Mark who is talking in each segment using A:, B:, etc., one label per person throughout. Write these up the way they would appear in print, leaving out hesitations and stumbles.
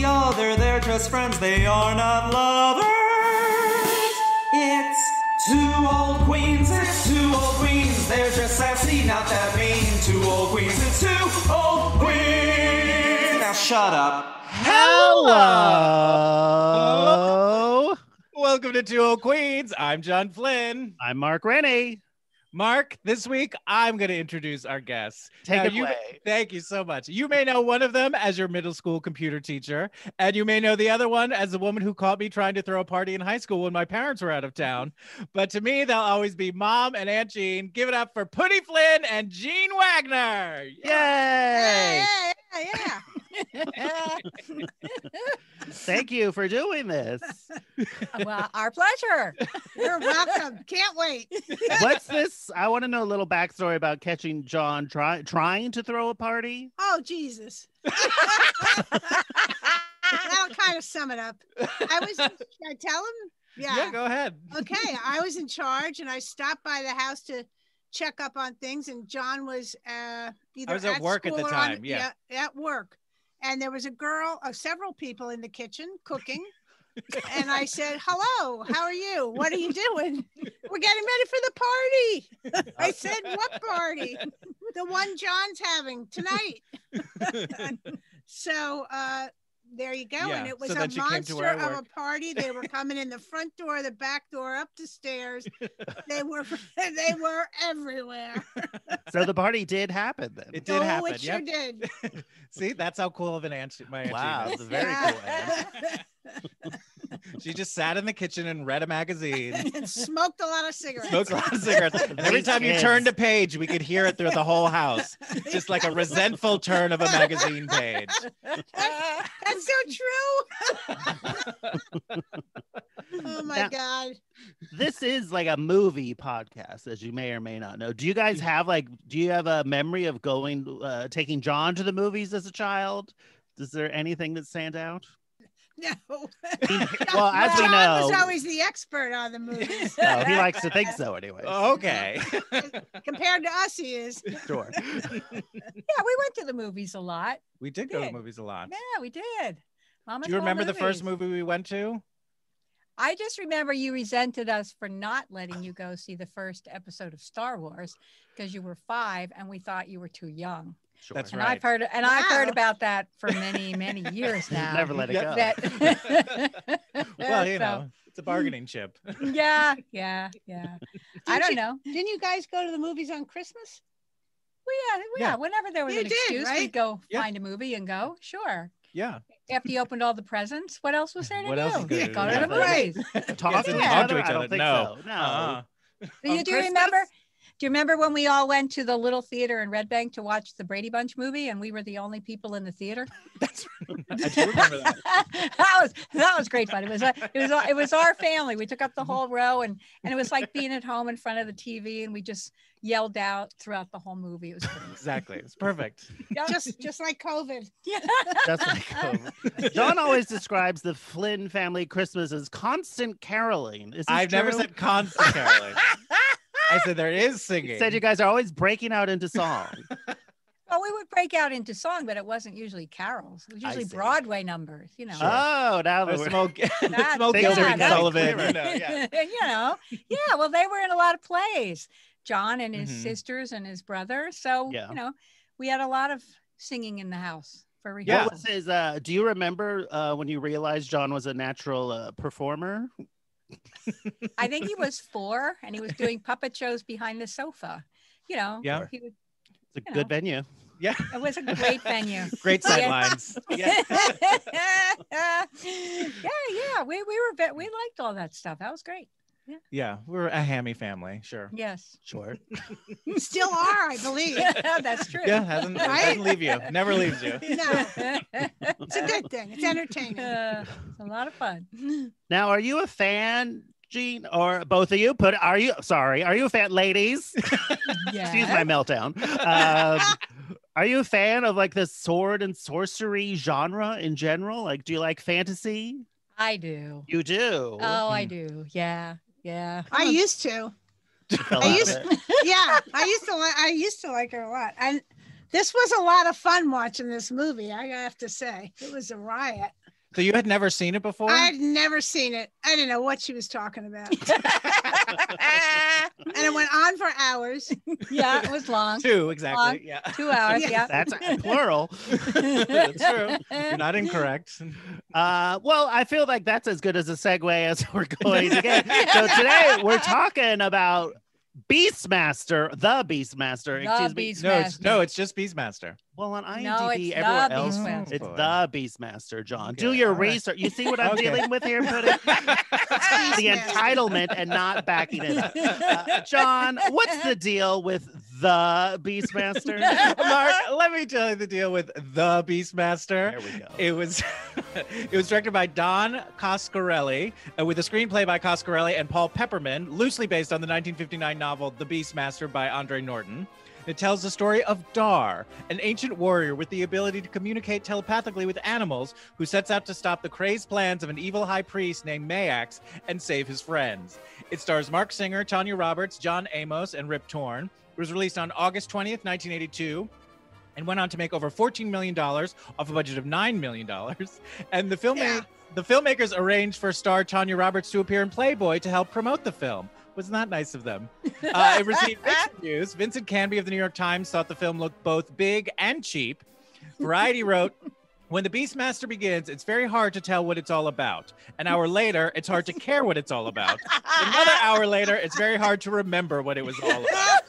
A: the other, they're just friends, they are not lovers. It's two old queens, it's two old queens, they're just sassy, not that mean. Two old queens, it's two old queens. Now shut up.
B: Hello.
C: Welcome to Two Old Queens. I'm John Flynn.
B: I'm Mark Rennie.
C: Mark, this week I'm going to introduce our guests.
B: Take it
C: you,
B: away.
C: Thank you so much. You may know one of them as your middle school computer teacher, and you may know the other one as the woman who caught me trying to throw a party in high school when my parents were out of town. But to me, they'll always be Mom and Aunt Jean. Give it up for Putty Flynn and Jean Wagner.
B: Yay!
D: Yeah.
B: Thank you for doing this.
D: Well, our pleasure. You're welcome. Can't wait.
B: What's this? I want to know a little backstory about catching John trying to throw a party.
D: Oh, Jesus. That'll kind of sum it up. Should I tell him?
C: Yeah, go ahead.
D: Okay, I was in charge and I stopped by the house to check up on things, and John was either
C: I was at work at the time. Yeah,
D: at work. And there was several people in the kitchen cooking. And I said, hello, how are you? What are you doing? We're getting ready for the party. I said, what party? The one John's having tonight. So there you go.
C: Yeah,
D: And it was
C: so
D: a
C: then she came to where I
D: monster of
C: work.
D: a party. They were coming in the front door, the back door, up the stairs. They were everywhere.
B: So the party did happen then.
C: It did happen.
D: It sure did.
C: See, that's how cool of an aunt my aunt
B: Wow,
C: Jean
B: it's
C: is.
B: a very cool aunt.
C: She just sat in the kitchen and read a magazine.
D: And smoked a lot of cigarettes.
C: Smoked a lot of cigarettes. And every time you turned a page, we could hear it through the whole house. Just like a resentful turn of a magazine page.
D: That's so true. Oh my God.
B: This is like a movie podcast, as you may or may not know. Do you guys have a memory of taking John to the movies as a child? Is there anything that stands out?
D: No.
B: Well, as we
D: John
B: know,
D: was always the expert on the movies.
B: no, he likes to think so anyway.
C: Okay.
D: Compared to us, he is.
B: Sure.
E: Yeah, we went to the movies a lot.
C: We did go to the movies a lot.
E: Yeah, we did.
C: Do you remember the first movie we went to?
E: I just remember you resented us for not letting you go see the first episode of Star Wars because you were 5 and we thought you were too young.
B: Sure.
C: That's
E: And
C: right.
E: I've heard about that for many, many years now.
B: Never let it go.
C: Well, it's a bargaining chip.
E: Yeah. I don't know.
D: Didn't you guys go to the movies on Christmas?
E: Yeah. Whenever there was an excuse,
D: right?
E: we'd go
C: Yeah.
E: find a movie and go. Sure.
C: Yeah.
E: After you opened all the presents, what else was there to
C: What
E: do?
C: else is there to
E: Go
C: do?
E: to the movies.
B: Talk to
C: Yeah.
B: each other? I don't think
C: No.
B: so. No.
C: Uh-uh.
E: Do you remember? Do you remember when we all went to the little theater in Red Bank to watch the Brady Bunch movie, and we were the only people in the theater?
C: That's I do remember that.
E: that was great fun. It was our family. We took up the whole row, and it was like being at home in front of the TV, and we just yelled out throughout the whole movie. It was great.
C: Exactly. It's perfect.
E: Yeah.
D: Just like COVID.
E: Yeah.
B: That's like John always describes the Flynn family Christmas as constant caroling. Is this
C: I've never
B: true?
C: said constant caroling. I said there is singing.
B: You said you guys are always breaking out into song.
E: Well, we would break out into song, but it wasn't usually carols. It was usually
B: see.
E: Broadway numbers,
C: Sure.
B: Oh, now that we're
C: Smoke
E: That-
C: Gilbert
E: yeah,
C: and
E: that-
C: Sullivan.
E: Yeah, well, they were in a lot of plays. John and his sisters and his brother. So,
B: Yeah.
E: We had a lot of singing in the house for
B: What
E: rehearsal.
B: was his, do you remember when you realized John was a natural performer?
E: I think he was 4 and he was doing puppet shows behind the sofa.
C: Yeah.
E: He was,
B: It's a good venue.
C: Yeah.
E: it was a great venue.
C: Great sidelines.
E: Yeah. We liked all that stuff. That was great.
C: Yeah. We're a hammy family. Sure.
E: Yes.
B: Sure.
D: You still are, I believe.
E: That's true.
C: Yeah. Doesn't leave you. Never leaves you.
D: No, it's a good thing. It's entertaining.
E: It's a lot of fun.
B: Now, are you a fan, Jean, or both of you? Are you a fan, ladies?
E: Yeah.
B: Excuse my meltdown. Are you a fan of like the sword and sorcery genre in general? Like, do you like fantasy?
E: I do.
B: You do.
E: Oh, I do. Yeah.
D: I used to. I used to like her a lot. And this was a lot of fun watching this movie, I have to say. It was a riot.
C: So you had never seen it before?
D: I had never seen it. I didn't know what she was talking about. And it went on for hours.
E: Yeah, it was long.
C: 2 exactly.
E: Long.
C: Yeah.
E: 2 hours. Yeah.
B: That's plural.
C: That's true. You're not incorrect.
B: Well, I feel like that's as good as a segue as we're going to get. So today we're talking about Beastmaster, the Beastmaster. Excuse me.
E: Beastmaster.
C: It's just Beastmaster.
B: Well, on IMDb,
E: No, it's
B: everywhere
E: the
B: else,
E: Beastmaster.
B: it's the Beastmaster, John.
C: Okay,
B: Do your
C: all right.
B: research. You see what I'm
C: Okay.
B: dealing with here, Pudding? The entitlement and not backing it up. John, what's the deal with the Beastmaster?
C: Mark, let me tell you the deal with the Beastmaster.
B: There we go.
C: It was directed by Don Coscarelli, with a screenplay by Coscarelli and Paul Pepperman, loosely based on the 1959 novel The Beastmaster by Andre Norton. It tells the story of Dar, an ancient warrior with the ability to communicate telepathically with animals, who sets out to stop the crazed plans of an evil high priest named Mayax and save his friends. It stars Mark Singer, Tanya Roberts, John Amos, and Rip Torn. It was released on August 20th, 1982. And went on to make over $14 million off a budget of $9 million. And the filmmakers arranged for star Tanya Roberts to appear in Playboy to help promote the film. Wasn't that nice of them? It received mixed reviews. Vincent Canby of the New York Times thought the film looked both big and cheap. Variety wrote, "When the Beastmaster begins, it's very hard to tell what it's all about. An hour later, it's hard to care what it's all about. Another hour later, it's very hard to remember what it was all about."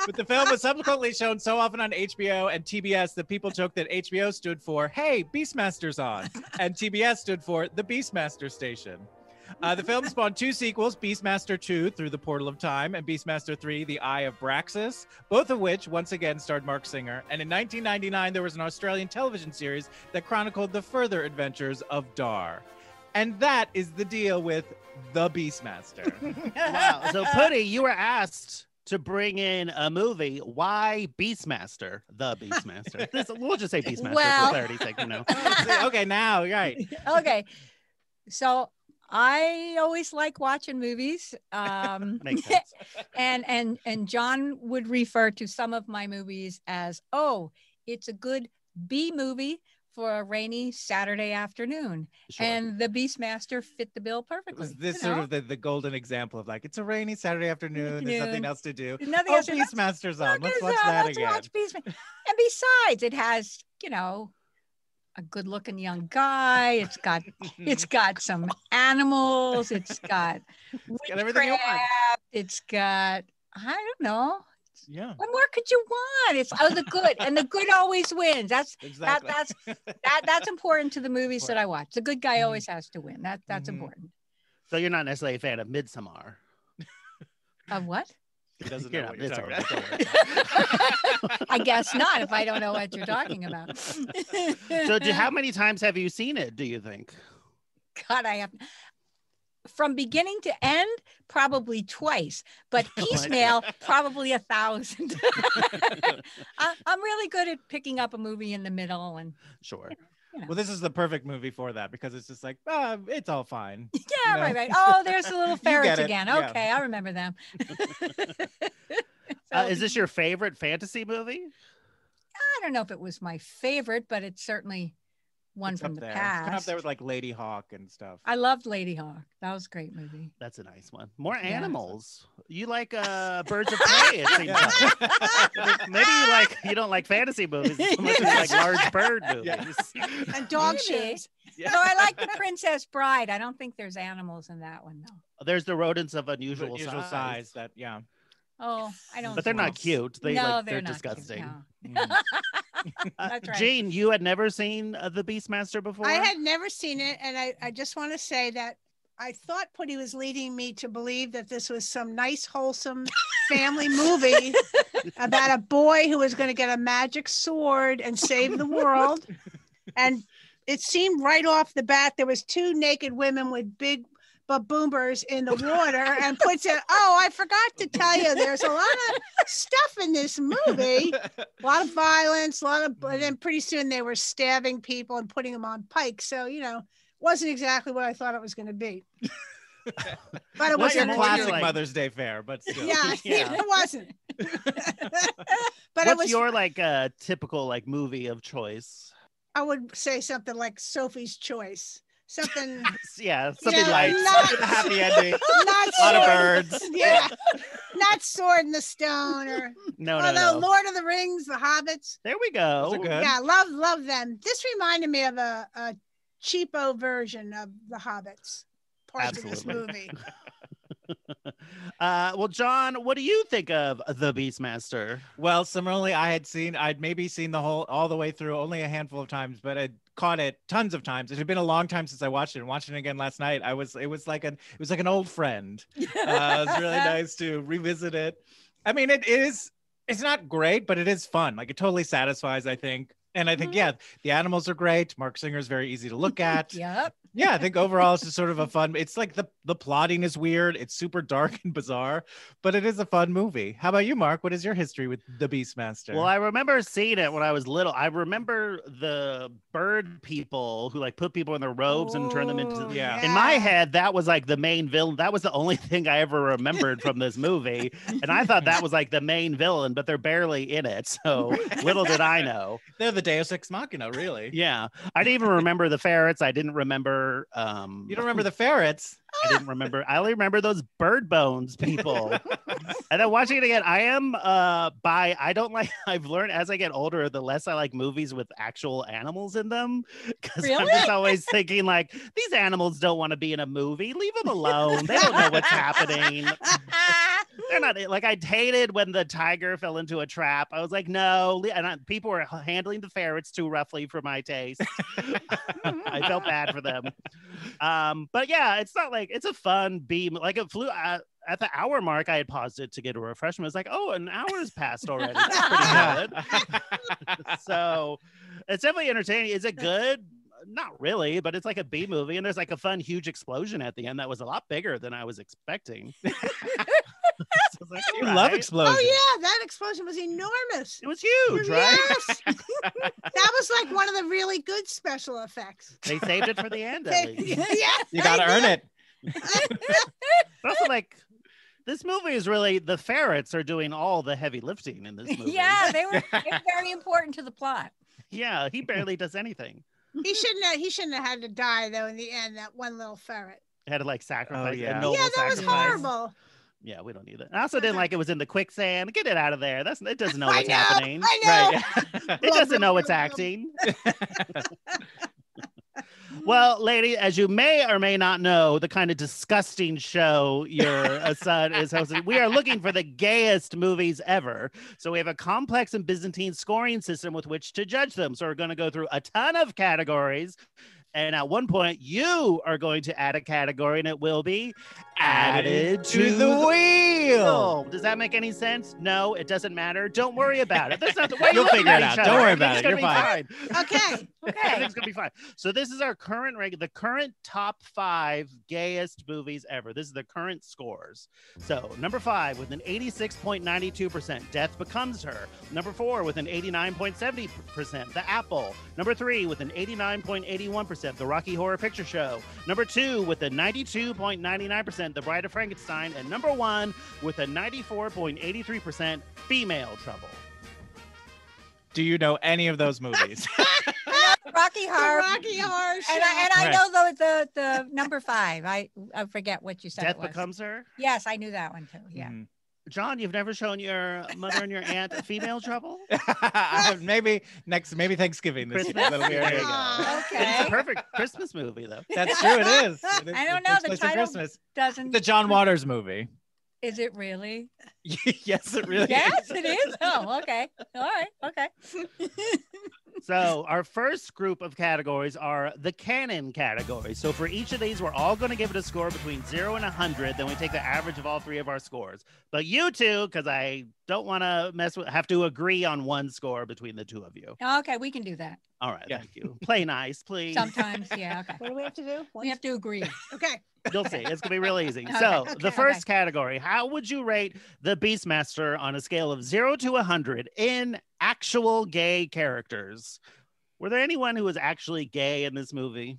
C: But the film was subsequently shown so often on HBO and TBS that people joked that HBO stood for, "Hey, Beastmaster's on," and TBS stood for the Beastmaster Station. The film spawned 2 sequels, Beastmaster 2, Through the Portal of Time, and Beastmaster 3, The Eye of Braxis, both of which once again starred Mark Singer. And in 1999, there was an Australian television series that chronicled the further adventures of Dar. And that is the deal with the Beastmaster.
B: Wow. So, Putty, you were asked to bring in a movie. Why Beastmaster? The Beastmaster. We'll just say Beastmaster
E: Well-
B: for 30 seconds, you know.
C: Okay, now, right.
E: Okay. So I always like watching movies.
B: Makes sense.
E: And John would refer to some of my movies as, oh, it's a good B movie for a rainy Saturday afternoon.
B: Sure.
E: And the Beastmaster fit the bill
C: It
E: perfectly.
C: was this
E: you
C: sort
E: know?
C: of the golden example of like, it's a rainy Saturday afternoon. There's nothing else to do.
E: Nothing
C: Oh,
E: else to do.
C: Beastmaster's on. Let's watch that again.
E: Watch Beastmaster. And besides, it has, a good-looking young guy. It's got some animals. It's got
C: got everything you want.
E: witchcraft. It's got, I don't know.
C: Yeah,
E: What more could you want? It's the good, and the good always wins. That's
C: exactly.
E: that's important to the movies that I watch. The good guy always has to win. That's
C: Mhm.
E: important.
B: So you're not necessarily a fan of Midsommar.
E: Of what?
C: He doesn't
B: You're
C: know
B: not-
C: what you're
B: it's
C: talking
B: all
C: about.
B: right,
E: I guess not. If I don't know what you're talking about.
B: So how many times have you seen it, do you think?
E: God, I have. From beginning to end, probably twice, but piecemeal, probably 1,000. I'm really good at picking up a movie in the middle, and
B: Sure.
C: Well, this is the perfect movie for that because it's just like, it's all fine.
E: yeah,
C: No.
E: right. Oh, there's the little ferrets
C: it,
E: again.
C: yeah.
E: Okay, I remember them.
B: Is this your favorite fantasy movie?
E: I don't know if it was my favorite, but it's certainly one
C: It's
E: from
C: up
E: the
C: there. It's kind of up
E: past.
C: there with like Lady Hawk and stuff.
E: I loved Lady Hawk. That was a great movie.
B: That's a nice one. More
E: Yeah.
B: animals. You like Birds of Prey, it seems like. Maybe you don't like fantasy movies so much as like large bird movies.
D: And dog
E: Maybe.
D: shows.
C: Yeah.
E: No, I like The Princess Bride. I don't think there's animals in that one, though.
B: There's the rodents of unusual
C: Usual
B: size.
C: size. That yeah.
E: Oh, I don't.
B: But they're not
E: think-
B: cute. They're
E: not
B: disgusting.
E: Cute, no. That's right.
B: Jane, you had never seen The Beastmaster before?
D: I had never seen it, and I just want to say that I thought Putty was leading me to believe that this was some nice, wholesome family movie about a boy who was going to get a magic sword and save the world. And it seemed right off the bat there was 2 naked women with big baboomers in the water, and Put said, "Oh, I forgot to tell you, there's a lot of stuff in this movie, a lot of violence, and then pretty soon they were stabbing people and putting them on pikes. So, wasn't exactly what I thought it was going to be. But it
C: Not
D: was
C: your
B: more
C: classic
B: like-
C: Mother's Day fare, but still.
D: Yeah,
B: Yeah.
D: it wasn't. But
B: What's
D: it was
B: your typical movie of choice?
D: I would say something like Sophie's Choice. Something.
B: Yeah, something
D: Yeah,
B: light.
D: not-
C: Happy ending.
D: Not
C: A lot of
D: Sword-
C: birds.
D: Yeah. Not Sword in the Stone or
B: No,
D: although Lord of the Rings, The Hobbits.
B: There we go.
C: Those are good.
D: Yeah, love them. This reminded me of a cheapo version of The Hobbits. Parts of this
B: Absolutely.
D: movie.
B: Well, John, what do you think of The Beastmaster?
C: Well, similarly, I'd maybe seen all the way through only a handful of times, but I'd caught it tons of times. It had been a long time since I watched it, and watching it again last night, it was like an old friend. It was really nice to revisit it. I mean, it's not great, but it is fun. Like, it totally satisfies, I think. And I think, yeah, the animals are great. Mark Singer is very easy to look at.
E: Yep.
C: Yeah, I think overall it's just sort of a fun. It's like the plotting is weird. It's super dark and bizarre, but it is a fun movie. How about you, Mark? What is your history with The Beastmaster?
B: Well, I remember seeing it when I was little. I remember the bird people who like put people in their robes and turn them into.
C: Yeah.
B: In my head, that was like the main villain. That was the only thing I ever remembered from this movie, and I thought that was like the main villain, but they're barely in it. So little did I know.
C: They're the Deus Ex Machina, really.
B: Yeah, I didn't even remember the ferrets. I didn't remember.
C: You don't remember the ferrets?
B: I didn't remember. I only remember those bird bones people. And then watching it again, I don't like, I've learned as I get older, the less I like movies with actual animals in them. Because I'm
E: Really?
B: just always thinking like, these animals don't want to be in a movie. Leave them alone. They don't know what's happening. They're not like, I hated when the tiger fell into a trap. I was like, no. People were handling the ferrets too roughly for my taste. I felt bad for them. But yeah, it's not like, it's a fun beam. Like it flew at the hour mark. I had paused it to get a refreshment. It's like, oh, an hour's passed already. That's pretty good. So it's definitely entertaining. Is it good? Not really, but it's like a B movie, and there's like a fun, huge explosion at the end that was a lot bigger than I was expecting. So like,
C: You
B: all
C: love
B: right.
C: explosions.
D: Oh yeah, that explosion was enormous.
B: It was huge, right?
D: Yes. That was like one of the really good special effects.
B: They saved it for the end, at least.
D: Yes,
C: You got to
D: they
C: earn
D: did.
C: it.
B: But also, like, this movie is really, the ferrets are doing all the heavy lifting in this movie.
E: Yeah, they were very important to the plot.
B: Yeah, he barely does anything.
D: He shouldn't have had to die though in the end, that one little ferret.
B: Had to like sacrifice.
C: yeah.
B: A noble
D: Yeah, that was
B: sacrifice.
D: horrible.
B: Yeah, we don't need it. I also didn't like it was in the quicksand. Get it out of there. It doesn't know
D: I
B: what's
D: know,
B: happening.
D: I know.
C: Right.
B: It doesn't know it's acting. Well, lady, as you may or may not know, the kind of disgusting show your son is hosting, we are looking for the gayest movies ever. So we have a complex and Byzantine scoring system with which to judge them. So we're going to go through a ton of categories. And at one point, you are going to add a category, and it will be added to the wheel. Does that make any sense? No, it doesn't matter. Don't worry about it. That's not the way
C: You'll figure it out. Don't worry about it. You're
B: fine.
D: Okay.
B: Everything's gonna be fine. So this is our current the current top 5 gayest movies ever. This is the current scores. So number 5 with an 86.92%, Death Becomes Her. Number 4 with an 89.70%, The Apple. Number 3 with an 89.81%, The Rocky Horror Picture Show. Number 2 with a 92.99%, The Bride of Frankenstein. And number 1 with a 94.83%, Female Trouble.
C: Do you know any of those movies?
E: Rocky
D: The
E: Horror.
D: Rocky Horror Show.
E: And I
C: Right.
E: know the number 5. I forget what you said.
B: Death
E: it was.
B: Becomes Her.
E: Yes, I knew that one too. Yeah.
C: Mhm.
B: John, you've never shown your mother and your aunt Female Trouble?
C: maybe Thanksgiving this year.
B: Christmas?
C: That'll be our
B: There
C: day.
B: you go.
D: Aw.
B: It's
E: Okay.
B: a perfect Christmas movie, though.
C: That's true. It is. It is.
E: I don't
C: It
E: know,
C: takes
E: the
C: place at
E: title-
C: Christmas.
E: Doesn't
C: It's a John Waters movie.
E: Is it really?
C: Yes, it really
E: Yes,
C: is.
E: it is. Oh, okay. All right. Okay.
B: So our first group of categories are the canon categories. So for each of these, we're all going to give it a score between 0 and 100. Then we take the average of all 3 of our scores. But you two, because I don't want to have to agree on one score between the 2 of you.
E: Okay, we can do that.
B: All right,
C: Yeah.
B: thank you. Play nice, please.
E: Sometimes, yeah. Okay.
D: What do we have to do?
E: We have to agree.
D: Okay.
B: You'll see. It's gonna be real easy.
E: Okay,
B: So
E: okay,
B: the first category, how would you rate the Beastmaster on a scale of 0 to 100 in actual gay characters? Were there anyone who was actually gay in this movie?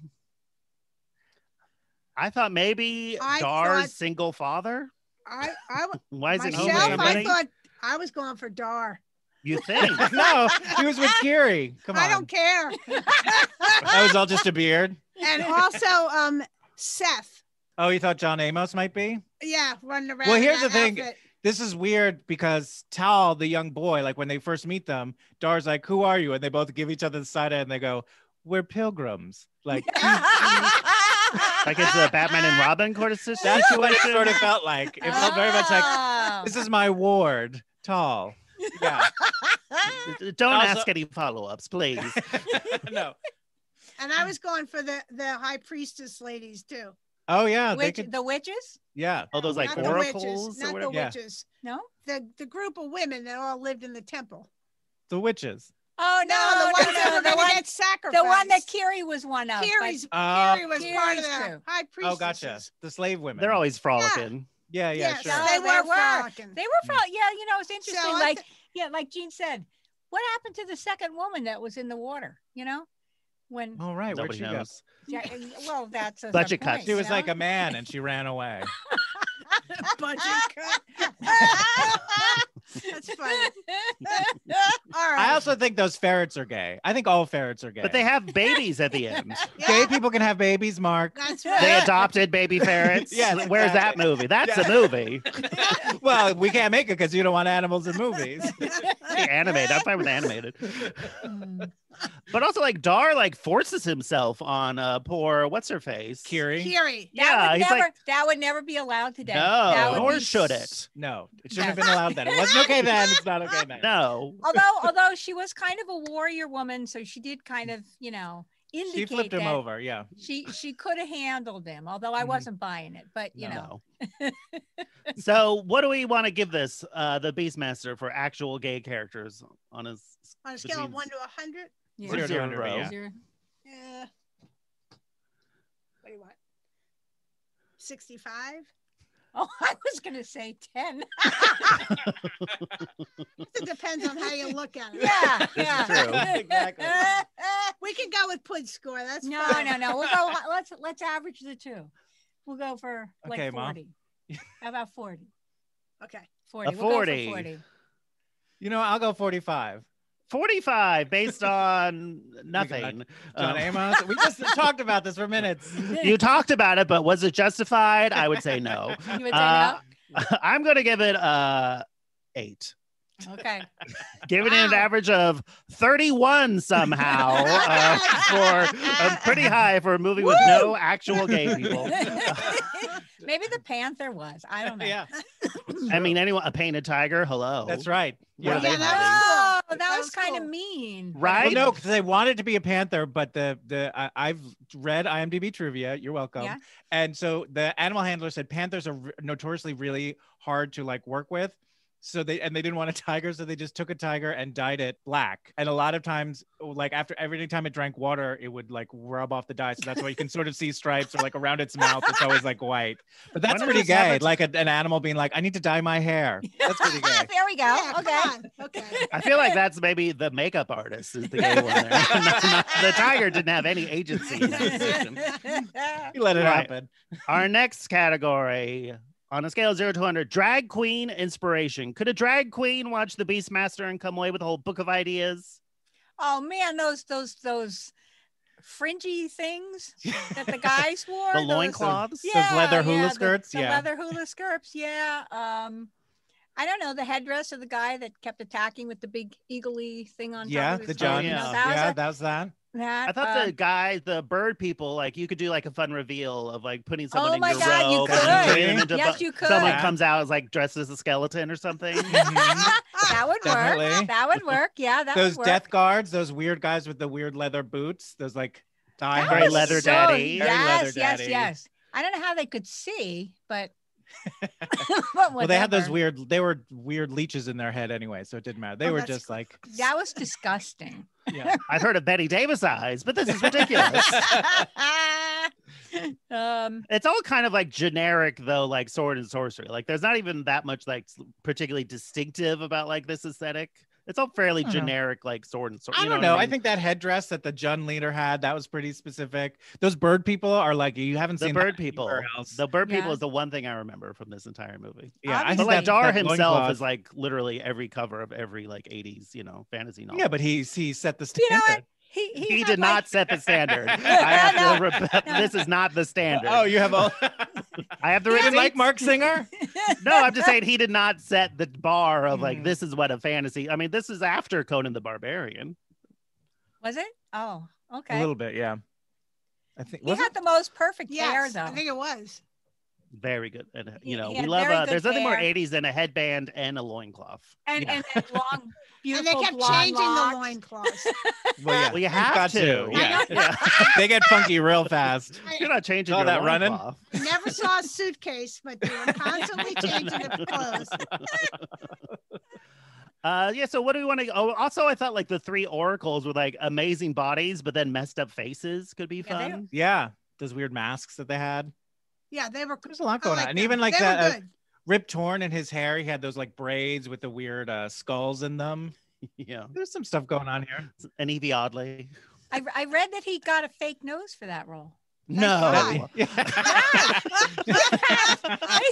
B: I thought maybe
D: I
B: Dar's
D: thought-
B: single father.
D: I
B: Why is it he
D: myself,
B: named
D: I
B: any?
D: thought I was going for Dar.
B: You think?
C: No, he was with Kiri. Come on.
D: I don't care.
C: That was all just a beard.
D: And also, Seth.
C: Oh, you thought John Amos might be?
D: Yeah, running around.
C: Well,
D: in
C: here's
D: that
C: the thing.
D: outfit.
C: This is weird because Tal, the young boy, like when they first meet them, Dar's like, "Who are you?" And they both give each other the side eye and they go, "We're pilgrims." Like
B: Like it's a Batman and Robin sort of
C: that's what it
B: situation.
C: sort of felt like. It felt very much like,
E: Oh.
C: "This is my ward, Tal." Yeah.
B: Don't
C: Also-
B: ask any follow-ups, please.
C: No.
D: And I was going for the high priestess ladies too.
C: Oh yeah, they could.
E: The witches?
C: Yeah.
B: Oh, those like
D: Not the
B: oracles
D: witches,
B: or
D: not
B: whatever.
D: the
C: Yeah.
D: witches.
E: No?
D: The group of women that all lived in the temple.
C: The witches.
E: Oh
D: No, the ones that were
E: the
D: going
E: one,
D: to get sacrificed.
E: the one that Kiri was one of. but-
D: Kiri was
E: Kiri's
D: part of the
E: true.
D: high priestess.
C: Oh, gotcha. The slave women.
B: They're always frolicking.
C: Yeah,
D: Yes,
C: sure.
D: they
E: No,
D: were
E: they were.
D: frolicking.
E: They were from, yeah, you know, it's interesting.
D: So I
E: like, like Jean said, what happened to the second woman that was in the water? You know, when,
C: Oh right, where'd
B: Nobody
C: she go?
B: knows.
E: yeah, well, that's a
B: Budget
E: the
B: cuts.
E: point,
C: She was
E: you know?
C: like a man and she ran away.
D: Budget cut. That's funny. All right.
C: I also think those ferrets are gay. I think all ferrets are gay.
B: But they have babies at the end.
C: Gay people can have babies, Mark.
D: That's right.
B: They adopted baby ferrets.
C: Yes,
B: Where's that
C: exactly.
B: movie? That's
C: Yeah.
B: a movie.
C: Well, we can't make it because you don't want animals in movies.
B: Animated. I'm fine with animated.
E: Mm.
B: But also, like Dar, like forces himself on poor what's her face.
C: Kiri?
D: Kiri.
B: Yeah, he's like,
E: That would never be allowed today. That
B: no,
E: would
B: nor
E: be
B: should it.
C: No, it shouldn't have been allowed then. It wasn't okay then. It's not okay now.
B: No.
E: Although she was kind of a warrior woman, so she did kind of, you know,
C: She
E: indicate
C: flipped him
E: that
C: over, yeah.
E: she could have handled him. Although I
C: Mhm.
E: wasn't buying it, but you know,
B: No. So, what do we want to give this, the Beastmaster, for actual gay characters on his
D: On a scale of
B: between-
D: 1 to 100.
E: yeah.
C: 0 to
B: Zero.
C: 100, yeah.
E: Zero.
D: Yeah. What do you want? 65?
E: Oh, I was gonna say 10.
D: It depends on how you look at it.
E: Yeah,
B: This is
E: yeah.
B: true.
C: Exactly.
D: We can go with Pud's score. That's
E: No,
D: fine.
E: no. We'll go. Let's average the two. We'll go for like
C: Okay, Mom.
E: 40. How about 40?
D: Okay.
E: 40.
B: A
E: We'll go
B: 40.
E: for 40.
C: You know, I'll go 45.
B: 45 based on nothing.
C: John Amos. We just talked about this for minutes.
B: You talked about it, but was it justified? I would say no.
E: You would say
B: I'm going to give it 8.
E: no? Okay.
B: Giving it an
D: Wow.
B: average of 31 somehow for pretty high for a movie with no actual gay people.
E: Maybe the Panther was. I don't know.
C: Yeah,
B: I mean, anyone, a painted tiger, hello.
C: that's right.
B: What are
C: Yeah,
B: they
D: that
B: having?
D: was
E: Oh,
D: cool.
E: that was
D: was
E: kind
D: cool.
E: of mean.
B: Right?
C: Well, no, because they wanted to be a panther, but I've read IMDb trivia. You're welcome.
E: Yeah.
C: And so the animal handler said panthers are notoriously really hard to like work with. So they didn't want a tiger, so they just took a tiger and dyed it black. And a lot of times, like after every time it drank water, it would like rub off the dye. So that's why you can sort of see stripes or like around its mouth. It's always like white. But that's
B: Why not
C: pretty
B: just have
C: gay.
B: it-
C: Like an animal being like, I need to dye my hair. That's pretty gay.
E: There we go.
D: Yeah,
E: Okay.
D: come on. Okay.
B: I feel like that's maybe the makeup artist is the gay one there. The tiger didn't have any agency in that decision.
C: You let it
B: Right.
C: happen.
B: Our next category, on a scale of 0 to 100, drag queen inspiration. Could a drag queen watch The Beastmaster and come away with a whole book of ideas?
E: Oh man, those fringy things that the guys wore.
B: The
E: those-
B: loincloths?
E: Yeah,
C: leather hula
E: yeah,
C: skirts,
E: The
C: yeah.
E: leather hula skirts, yeah. I don't know, the headdress of the guy that kept attacking with the big eagle-y thing on top
C: Yeah,
E: of his
C: the
E: head.
C: John.
E: You know,
B: yeah.
E: that was
C: Yeah,
E: a-
C: that was that.
E: that.
B: I thought the guys, the bird people, like you could do like a fun reveal of like putting someone
E: Oh
B: in
E: my
B: your
E: God, you
B: robe and
C: could.
B: turning them into
E: Yes, you could.
B: someone
C: Yeah.
B: comes out as like dressed as a skeleton or something.
E: that would
C: Definitely.
E: work. That would work. Yeah, that
C: Those
E: would work.
C: death guards, those weird guys with the weird leather boots, those like die
E: That
B: Very
E: was
B: leather
E: so-
B: daddy.
C: Very
E: Yes,
C: leather
E: yes,
C: daddy.
E: yes. I don't know how they could see, but,
C: Well, they had those
E: whatever.
C: they were weird leeches in their head anyway, so it didn't matter. They
D: Oh,
C: were
D: that's
C: just like,
E: That was disgusting.
C: yeah.
B: I've heard of Betty Davis eyes, but this is ridiculous. It's all kind of like generic though, like sword and sorcery. Like there's not even that much like particularly distinctive about like this aesthetic. It's all fairly
C: I don't know.
B: generic, like sword and sword.
C: I
B: You
C: don't
B: know.
C: know.
B: What
C: I
B: mean?
C: think that headdress that the Jun leader had, that was pretty specific. Those bird people are like, you haven't
B: the
C: seen
B: bird
C: that
B: people.
C: anywhere else.
B: The bird people
E: Yeah.
B: is the one thing I remember from this entire movie.
C: Yeah, I
E: Obviously.
B: But
C: think
B: like
C: that,
B: Dar
C: that
B: himself
C: loincloth-
B: is like literally every cover of every like 80s, Fantasy novel.
C: Yeah, but he set the
E: You
C: standard.
E: know what?
B: He
E: had,
B: did
E: like-
B: not set the standard. I have
E: No,
B: to rebut.
E: no.
B: This is not the standard.
C: Oh, you have all.
B: I have the
C: You
B: receipts.
C: didn't like Mark Singer?
B: No, I'm just saying he did not set the bar of like
C: Hmm.
B: this is what a fantasy. I mean, this is after Conan the Barbarian.
E: Was it? Oh,
C: A
E: okay.
C: little bit, yeah. I think.
E: He
C: Was
E: had
C: it?
E: the most perfect hair,
D: Yes,
E: though.
D: I think it was.
B: Very good. And
E: He
B: we
E: had
B: love
E: very good
B: there's nothing more
E: hair.
B: 80s than a headband and a loincloth.
E: and
C: Yeah.
E: and long,
D: And
E: beautiful
D: they kept
E: blonde
D: changing
E: locks.
D: the loincloths.
C: Well, yeah.
B: Well, you
C: You've
B: have
C: got
B: to.
D: I
B: Yeah.
D: know.
B: yeah.
C: They get funky real fast.
B: You're not changing
C: All
B: your
C: that running?
B: loincloth.
D: I never saw a suitcase, but they were constantly changing the clothes.
B: Yeah, so what do we want to also I thought like the three oracles with like amazing bodies but then messed up faces could be
E: Yeah, they-
B: fun.
C: Yeah, those weird masks that they had.
D: Yeah, they were.
C: There's a lot
D: I
C: going
D: like
C: on, and
D: them.
C: even like
D: they
C: that
D: were good.
C: Rip Torn in his hair. He had those like braids with the weird skulls in them.
B: Yeah.
C: There's some stuff going on here.
B: And Evie Oddly.
E: I read that he got a fake nose for that role.
B: No.
D: God.
E: He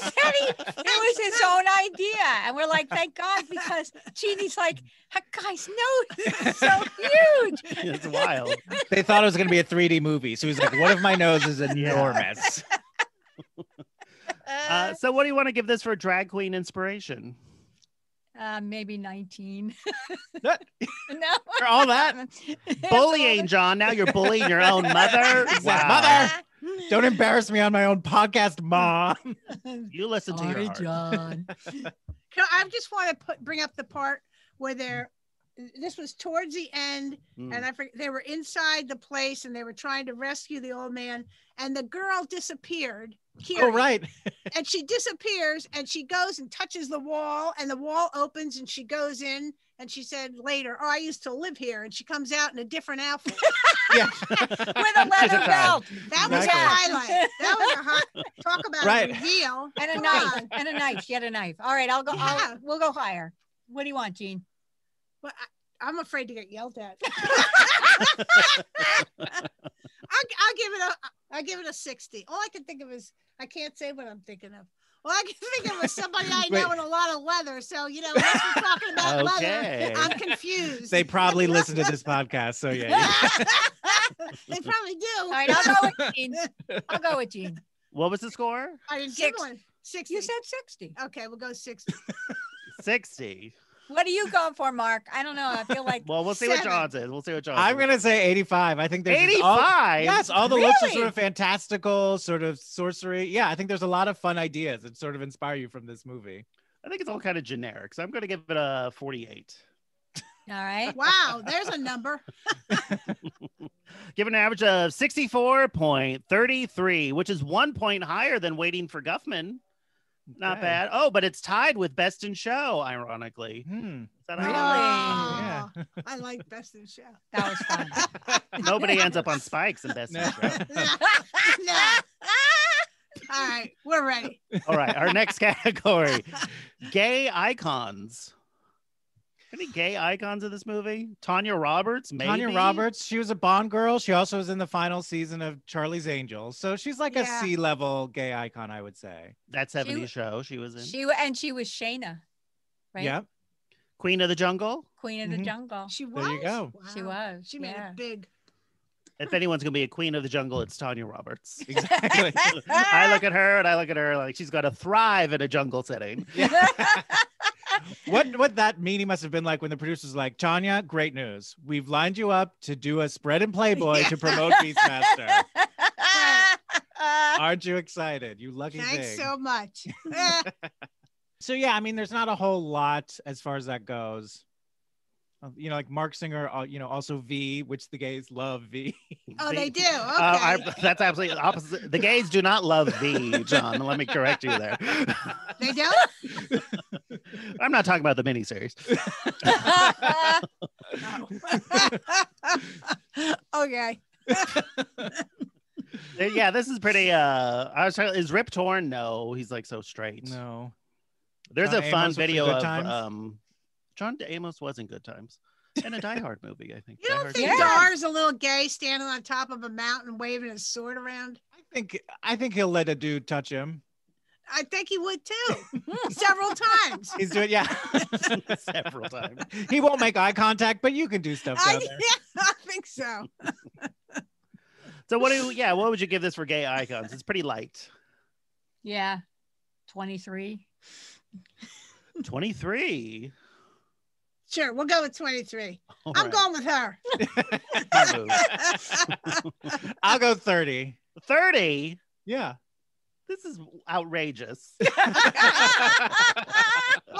E: said it was his own idea, and we're like, thank God, because Jeannie's like, that guy's nose is so huge.
B: It's wild.
C: They thought it was going to be a 3D movie, so he's like, "What if my nose is enormous?"
B: So what do you want to give this for drag queen inspiration?
E: Maybe 19.
C: What?
E: No.
C: For all that?
B: Bullying, John. Now you're bullying your own mother. Wow.
C: Mother! Don't embarrass me on my own podcast, Mom.
B: You listen to your
E: Sorry,
B: heart.
E: John.
D: I just want to bring up the part where they're. This was towards the end,
B: Mm.
D: and I forget, they were inside the place, and they were trying to rescue the old man, and the girl disappeared.
C: Oh,
D: Kiri,
C: right.
D: And she disappears, and she goes and touches the wall, and the wall opens, and she goes in, and she said later, "Oh, I used to live here," and she comes out in a different outfit.
C: Yeah.
E: With a leather belt
D: That was a
C: Exactly.
D: highlight. That was a hot. Talk about
C: Right.
D: a reveal.
E: and a
D: Come
E: knife
D: on.
E: and a knife. She had a knife. All right, I'll go.
D: Yeah.
E: We'll go higher. What do you want, Jean?
D: But I'm afraid to get yelled at. I'll give it a 60. All I can think of is I can't say what I'm thinking of. All I can think of is somebody I know in a lot of leather. So unless we're talking about
B: Okay.
D: leather, I'm confused.
C: They probably listen to this podcast, so yeah.
D: They probably do.
E: All right, I'll go with Jean. I'll go with Jean.
B: What was the score?
D: I didn't give
E: Six.
D: one. 60.
E: You said 60.
D: Okay, we'll go 60.
B: 60.
E: What are you going for, Mark? I don't know. I feel like
B: Well, we'll see what
D: 7.
B: John says. We'll see what John
C: I'm
B: says.
C: gonna say 85. I think there's just
B: 85.
C: Yes, all the looks are
E: Really?
C: sort of fantastical, sort of sorcery. Yeah, I think there's a lot of fun ideas that sort of inspire you from this movie.
B: I think it's all kind of generic. So I'm going to give it a 48.
E: all right.
D: Wow, there's a number.
B: Give it an average of 64.33, which is 1 point higher than Waiting for Guffman. Not
C: Okay.
B: bad. Oh, but it's tied with Best in Show, ironically.
C: Hmm.
B: Is that
E: Really?
B: ironic?
D: Oh, I like Best in Show.
E: That was fun.
B: Nobody ends up on spikes in Best
C: No.
B: in Show.
D: No. All right, we're ready.
B: All right, our next category, gay icons. Any gay icons in this movie? Tanya Roberts, maybe?
C: Tanya Roberts, she was a Bond girl. She also was in the final season of Charlie's Angels. So she's like a
D: Yeah.
C: C-level gay icon, I would say.
B: That 70s
E: She-
B: show she was in.
E: She was Shayna, right?
C: Yeah.
B: Queen of the Jungle.
E: Queen of the
C: Mhm.
E: Jungle.
D: She was.
C: There you go.
E: She
D: Wow.
E: was.
D: She made
E: yeah.
D: it big.
B: If anyone's going to be a Queen of the Jungle, it's Tanya Roberts.
C: Exactly.
B: I look at her and I look at her like she's got to thrive in a jungle setting.
C: What that meeting must have been like when the producers were like, Tanya, great news. We've lined you up to do a spread in Playboy to promote Beastmaster. Aren't you excited? You lucky
D: Thanks
C: thing.
D: so much.
C: So yeah, I mean, there's not a whole lot as far as that goes. You know, like Mark Singer, you know, also V, which the gays love V.
D: Oh, they do. Okay.
B: That's absolutely opposite. The gays do not love V, John. Let me correct you there.
D: They don't?
B: I'm not talking about the miniseries.
D: Okay.
B: Yeah, this is pretty. I was trying. Is Rip Torn? No, he's like so straight.
C: No.
B: There's
C: John
B: a fun
C: Amos with
B: video
C: Good
B: of
C: Times?
B: John Amos was in Good Times. And a Die Hard movie, I think.
D: You don't
B: Die
D: think
B: Hard's-
D: Dar's a little gay standing on top of a mountain waving his sword around?
C: I think he'll let a dude touch him.
D: I think he would too, several times.
C: He's doing, yeah.
B: Several times.
C: He won't make eye contact, but you can do stuff down there.
D: Yeah, I think so.
B: So what would you give this for gay icons? It's pretty light.
E: Yeah. 23.
B: 23.
D: Sure, we'll go with 23.
B: All
D: I'm
B: right.
D: going with her.
C: I'll go 30.
B: 30.
C: Yeah.
B: This is outrageous.
D: What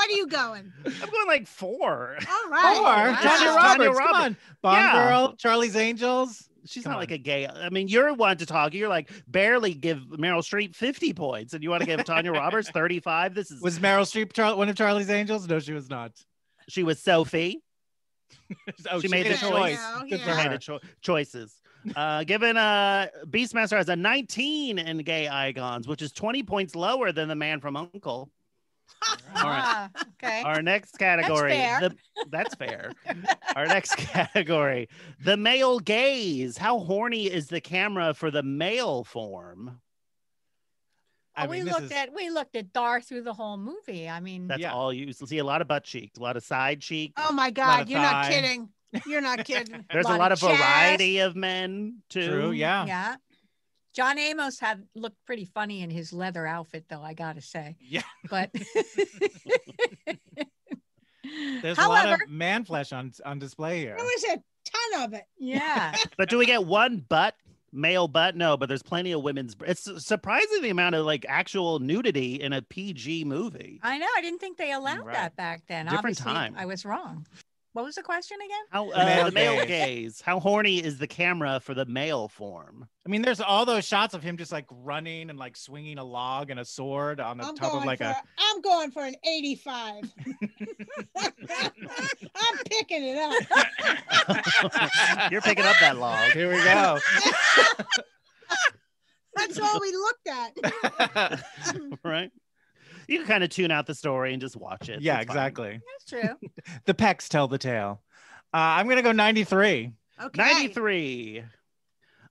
D: are you going?
B: I'm going like 4.
D: All right.
C: Or
D: Wow.
C: Tanya Roberts. Come on. Bond
B: Yeah.
C: Girl, Charlie's Angels.
B: She's
C: Come
B: not
C: on.
B: like a gay. I mean, you're one to talk. You're like barely give Meryl Streep 50 points, and you want to give Tanya Roberts 35. This is.
C: Was Meryl Streep one of Charlie's Angels? No, she was not.
B: She was Sophie.
C: Oh,
B: She made the
D: Yeah,
B: choice.
D: yeah,
C: Good
B: She
C: for
B: made
C: her.
B: the choices. Given Beastmaster has a 19 in gay icons, which is 20 points lower than the Man from Uncle. All right.
E: Okay.
B: Our next category.
E: fair.
B: That's fair. Our next category, the male gaze. How horny is the camera for the male form?
C: I
E: we
C: mean,
E: looked at Dar through the whole movie. I mean,
B: That's
C: Yeah.
B: all you see. A lot of butt cheeks, a lot of side cheek.
D: Oh my
C: Lot
D: God,
C: of
D: you're not
C: thigh.
D: kidding. You're not kidding.
B: There's a
E: lot
B: lot
E: of
B: of
E: chest.
B: variety of men too.
C: True, yeah.
E: yeah. John Amos looked pretty funny in his leather outfit, though, I gotta say.
C: Yeah.
E: But
C: There's a lot
E: however,
C: of man flesh on display here.
D: There was a ton of it.
E: yeah.
B: But do we get one male butt? No, but there's plenty of women's. It's surprising the amount of like actual nudity in a PG movie.
E: I know. I didn't think they allowed
C: Right.
E: that back then.
B: Different
E: Obviously,
B: time.
E: I was wrong. What was the question again?
B: How
C: male
B: the male
C: gaze.
B: gaze? How horny is the camera for the male form?
C: I mean, there's all those shots of him just like running and like swinging a log and a sword on the top of like
D: I'm going for an 85. I'm picking it up.
B: You're picking up that log.
C: Here we go.
D: That's all we looked at.
B: Right? You can kind of tune out the story and just watch it.
C: Yeah,
B: It's fine.
C: exactly.
E: That's true.
C: The pecs tell the tale. I'm gonna go 93.
D: Okay.
B: 93.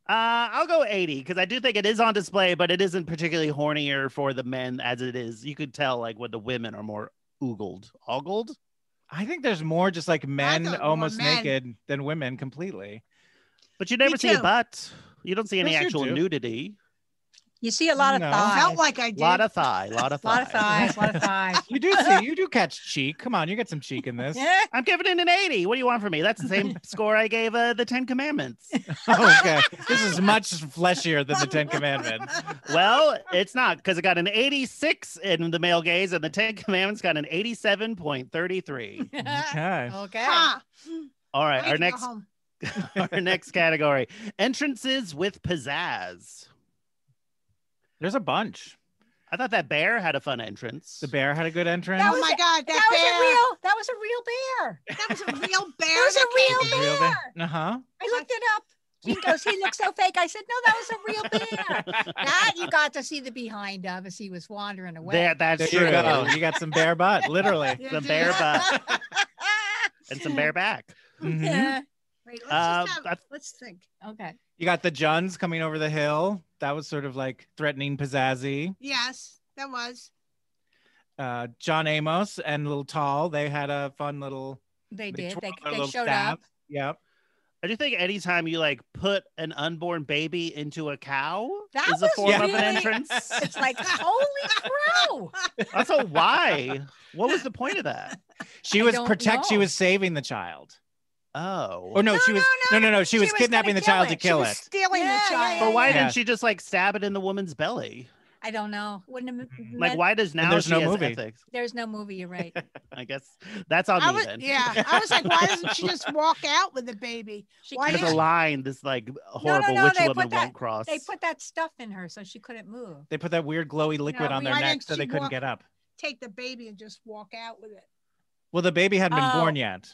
B: I'll go 80 because I do think it is on display, but it isn't particularly hornier for the men as it is. You could tell like when the women are more ogled.
C: I think there's more just like men
D: thought more
C: almost
D: men.
C: naked than women completely.
B: But you never see a
D: too.
B: butt. You don't see any
C: Yes, you
B: actual
C: do.
B: nudity.
E: You see a lot of
C: No.
E: thighs.
D: Felt like I did.
B: Lot of thigh.
E: a lot of thighs. A lot of thighs.
C: You do catch cheek. Come on, you get some cheek in this.
E: Yeah.
B: I'm giving it an 80. What do you want from me? That's the same score I gave the 10 Commandments.
C: Okay, this is much fleshier than the Ten Commandments.
B: Well, it's not because it got an 86 in the male gaze, and the 10 Commandments got an 87.33.
C: Okay.
E: Okay.
D: Ha!
B: All right,
D: I
B: our
D: need to go
B: next
D: home.
B: our next category: entrances with pizzazz.
C: There's a bunch.
B: I thought that bear had a fun entrance.
C: The bear had a good entrance.
D: Oh my God,
E: That was a real bear.
D: That was a real bear.
E: That was a real
D: came in.
C: Real
E: bear.
C: Uh-huh.
E: I looked it up. He goes, he looks so fake. I said, no, that was a real bear. That you got to see the behind of as he was wandering away.
B: That's
C: There
B: true.
C: you go. You got some bear butt, literally.
D: Yeah,
B: Some
D: dude.
B: bear butt and some bare back.
C: Mhm.
E: Yeah.
D: Wait, let's, just
B: I-
D: let's think.
E: Okay.
C: You got the Juns coming over the hill. That was sort of like threatening pizzazzy.
D: Yes, that was.
C: John Amos and Little Tall, they had a fun little.
E: They did.
C: twirled
E: They
C: their little
E: showed
C: staff.
E: up.
C: Yep.
B: I do think anytime you like put an unborn baby into a cow
E: That
B: is a
E: was
B: form of an
E: really-
B: entrance.
E: It's like, holy crow.
B: Also, why? What was the point of that?
C: She
E: I
C: was
E: don't
C: She
E: know.
C: was saving the child.
B: Oh.
C: Oh no,
E: No,
C: she was no. She was
E: was
C: kidnapping
E: gonna
C: the child
E: kill
C: to
E: it. She
C: kill
D: was
C: it.
D: stealing
E: Yeah,
D: the child.
B: But why
C: Yeah.
B: didn't she just like stab it in the woman's belly?
E: I don't know. Wouldn't have
B: Like,
E: meant-
B: why does now
C: there's
B: she
C: no
B: has
C: movie.
B: ethics?
E: There's no movie. You're right.
B: I guess that's on
D: I
B: me
D: was,
B: then.
D: yeah, I was like, why doesn't she just walk out with the baby?
E: She
D: Why
B: There's
E: couldn't-
B: a line this like horrible
E: no,
B: witch
E: they
B: woman
E: put that-
B: won't cross.
E: They put that stuff in her so she couldn't move.
C: They put that weird glowy liquid on their
D: why
C: neck
D: didn't
C: so
D: she
C: they couldn't
D: walk-
C: get up.
D: Take the baby and just walk out with it.
C: Well, the baby hadn't been
E: Oh.
C: born yet.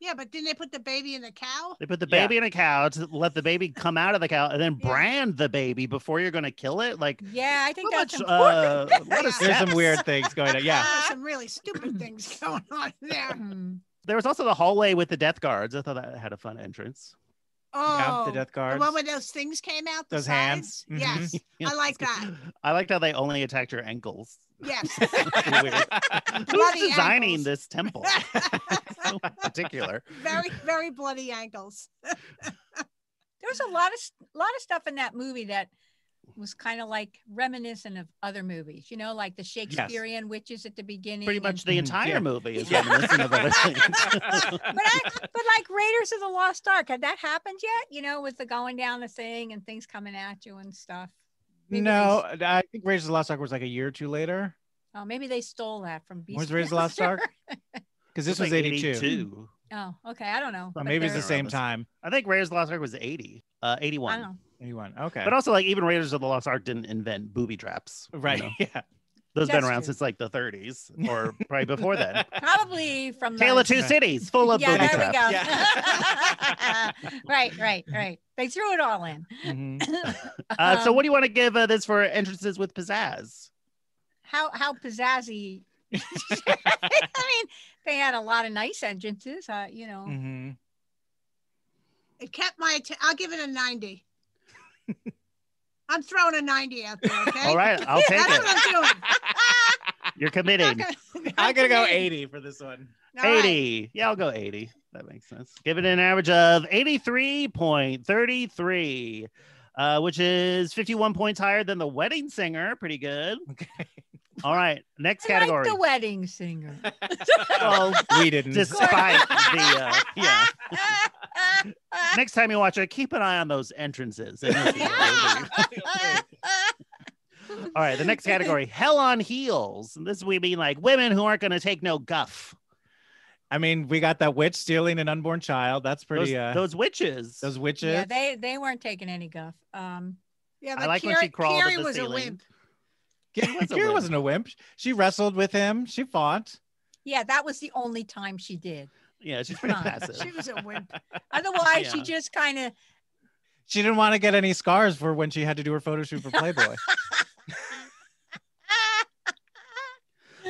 D: Yeah, but didn't they put the baby in the cow?
B: They put the
C: Yeah.
B: baby in a cow to let the baby come out of the cow and then
D: Yeah.
B: brand the baby before you're going to kill it. Like,
E: Yeah, I think
B: how
E: that's
B: much,
E: important.
B: what is
C: There's some
B: steps?
C: weird things going on. Yeah.
D: There's some really stupid things going on there.
E: Hmm.
B: There was also the hallway with the death guards. I thought that had a fun entrance.
D: Oh,
C: the death guards.
D: The one where those things came out. The
C: Those
D: sides?
C: hands.
D: Yes, I like that.
B: I liked how they only attacked your ankles.
D: Yes.
B: Weird. Who's
D: Bloody
B: designing
D: ankles.
B: this temple? So particular.
D: Very, very bloody ankles.
E: There's a lot of stuff in that movie that was kind of like reminiscent of other movies, you know, like the Shakespearean witches at the beginning.
B: Pretty much the entire
C: Yeah.
B: movie is reminiscent of other things.
E: but like Raiders of the Lost Ark, had that happened yet? You know, with the going down the thing and things coming at you and stuff. Maybe
C: No, I think Raiders of the Lost Ark was like a year or two later.
E: maybe they stole that from Beast.
C: Was Raiders of the Lost Ark? Because this was
B: like
C: 82.
E: Oh, okay. I don't know.
C: Or
E: But
C: maybe it's the
E: they're-
C: same time.
B: I think Raiders of the Lost Ark was 81.
E: I don't know.
C: 81. Okay.
B: But also, like, even Raiders of the Lost Ark didn't invent booby traps. you
C: right.
B: know?
C: Yeah.
B: Those have been
E: That's
B: around
E: true.
B: since like the 30s or probably before then.
E: Probably from
B: Tale
E: the...
B: of Two Cities, full of
E: Yeah,
B: booby
E: there
B: traps.
E: we go. Right. They threw it all in.
C: Mhm.
B: So what do you want to give this for entrances with pizzazz?
E: How pizzazzy. I mean, they had a lot of nice entrances, you know.
C: Mhm.
D: It kept my I'll give it a 90. I'm throwing a 90 out there, okay?
B: All right, I'll take
D: That's what
B: it.
D: I'm doing.
B: You're committing.
C: I'm going to go 80 for this one.
D: All right.
B: 80. Yeah, I'll go 80. That makes sense. Give it an average of 83.33, which is 51 points higher than The Wedding Singer. Pretty good.
C: Okay.
B: All right, next
E: I like
B: category.
E: the wedding singer.
B: Well,
C: We didn't.
B: despite the yeah. Next time you watch it, keep an eye on those entrances. And you'll see what we'll do. All right, the next category, hell on heels. And this we mean like women who aren't going to take no guff.
C: I mean, we got that witch stealing an unborn child. That's pretty.
B: Those witches.
C: Those witches.
E: Yeah, they weren't taking any guff.
D: Yeah,
B: I
D: but
B: like when she crawled
D: Carrie
B: at the
D: was
B: ceiling.
D: a wimp.
C: Kira wasn't a wimp. She wrestled with him. She fought.
E: Yeah, that was the only time she did.
B: Yeah, she's pretty
E: Huh.
B: passive.
D: She was a wimp.
E: Otherwise,
B: Yeah.
E: she just kind of.
C: She didn't want to get any scars for when she had to do her photo shoot for Playboy.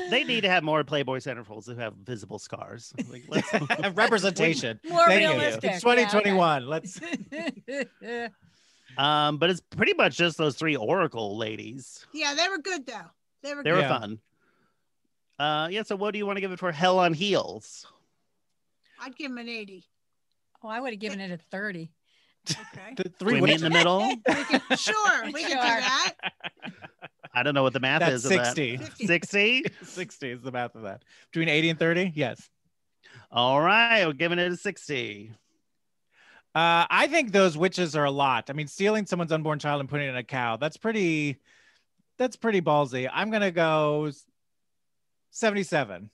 B: They need to have more Playboy centerfolds who have visible scars. Like, let's,
C: Representation.
E: More
C: Thank you.
E: realistic.
C: It's 2021. Let's.
B: but it's pretty much just those three Oracle ladies.
D: Yeah, they were good though. They were
B: They
D: good.
B: were
C: Yeah.
B: fun. Yeah. So what do you want to give it for hell on heels?
D: I'd give him an 80.
E: Oh, I would have given it a 30.
D: Okay.
C: The
B: We
C: three
B: meet in
C: witches.
B: the middle.
D: Sure, we can do
E: Sure.
D: that.
B: I don't know what the math
C: That's
B: is. of
C: 60.
B: that. 60.
C: 60 is the math of that. Between 80 and 30? Yes.
B: All right. We're giving it a 60.
C: I think those witches are a lot. I mean, stealing someone's unborn child and putting it in a cow, that's pretty ballsy. I'm going to go 77.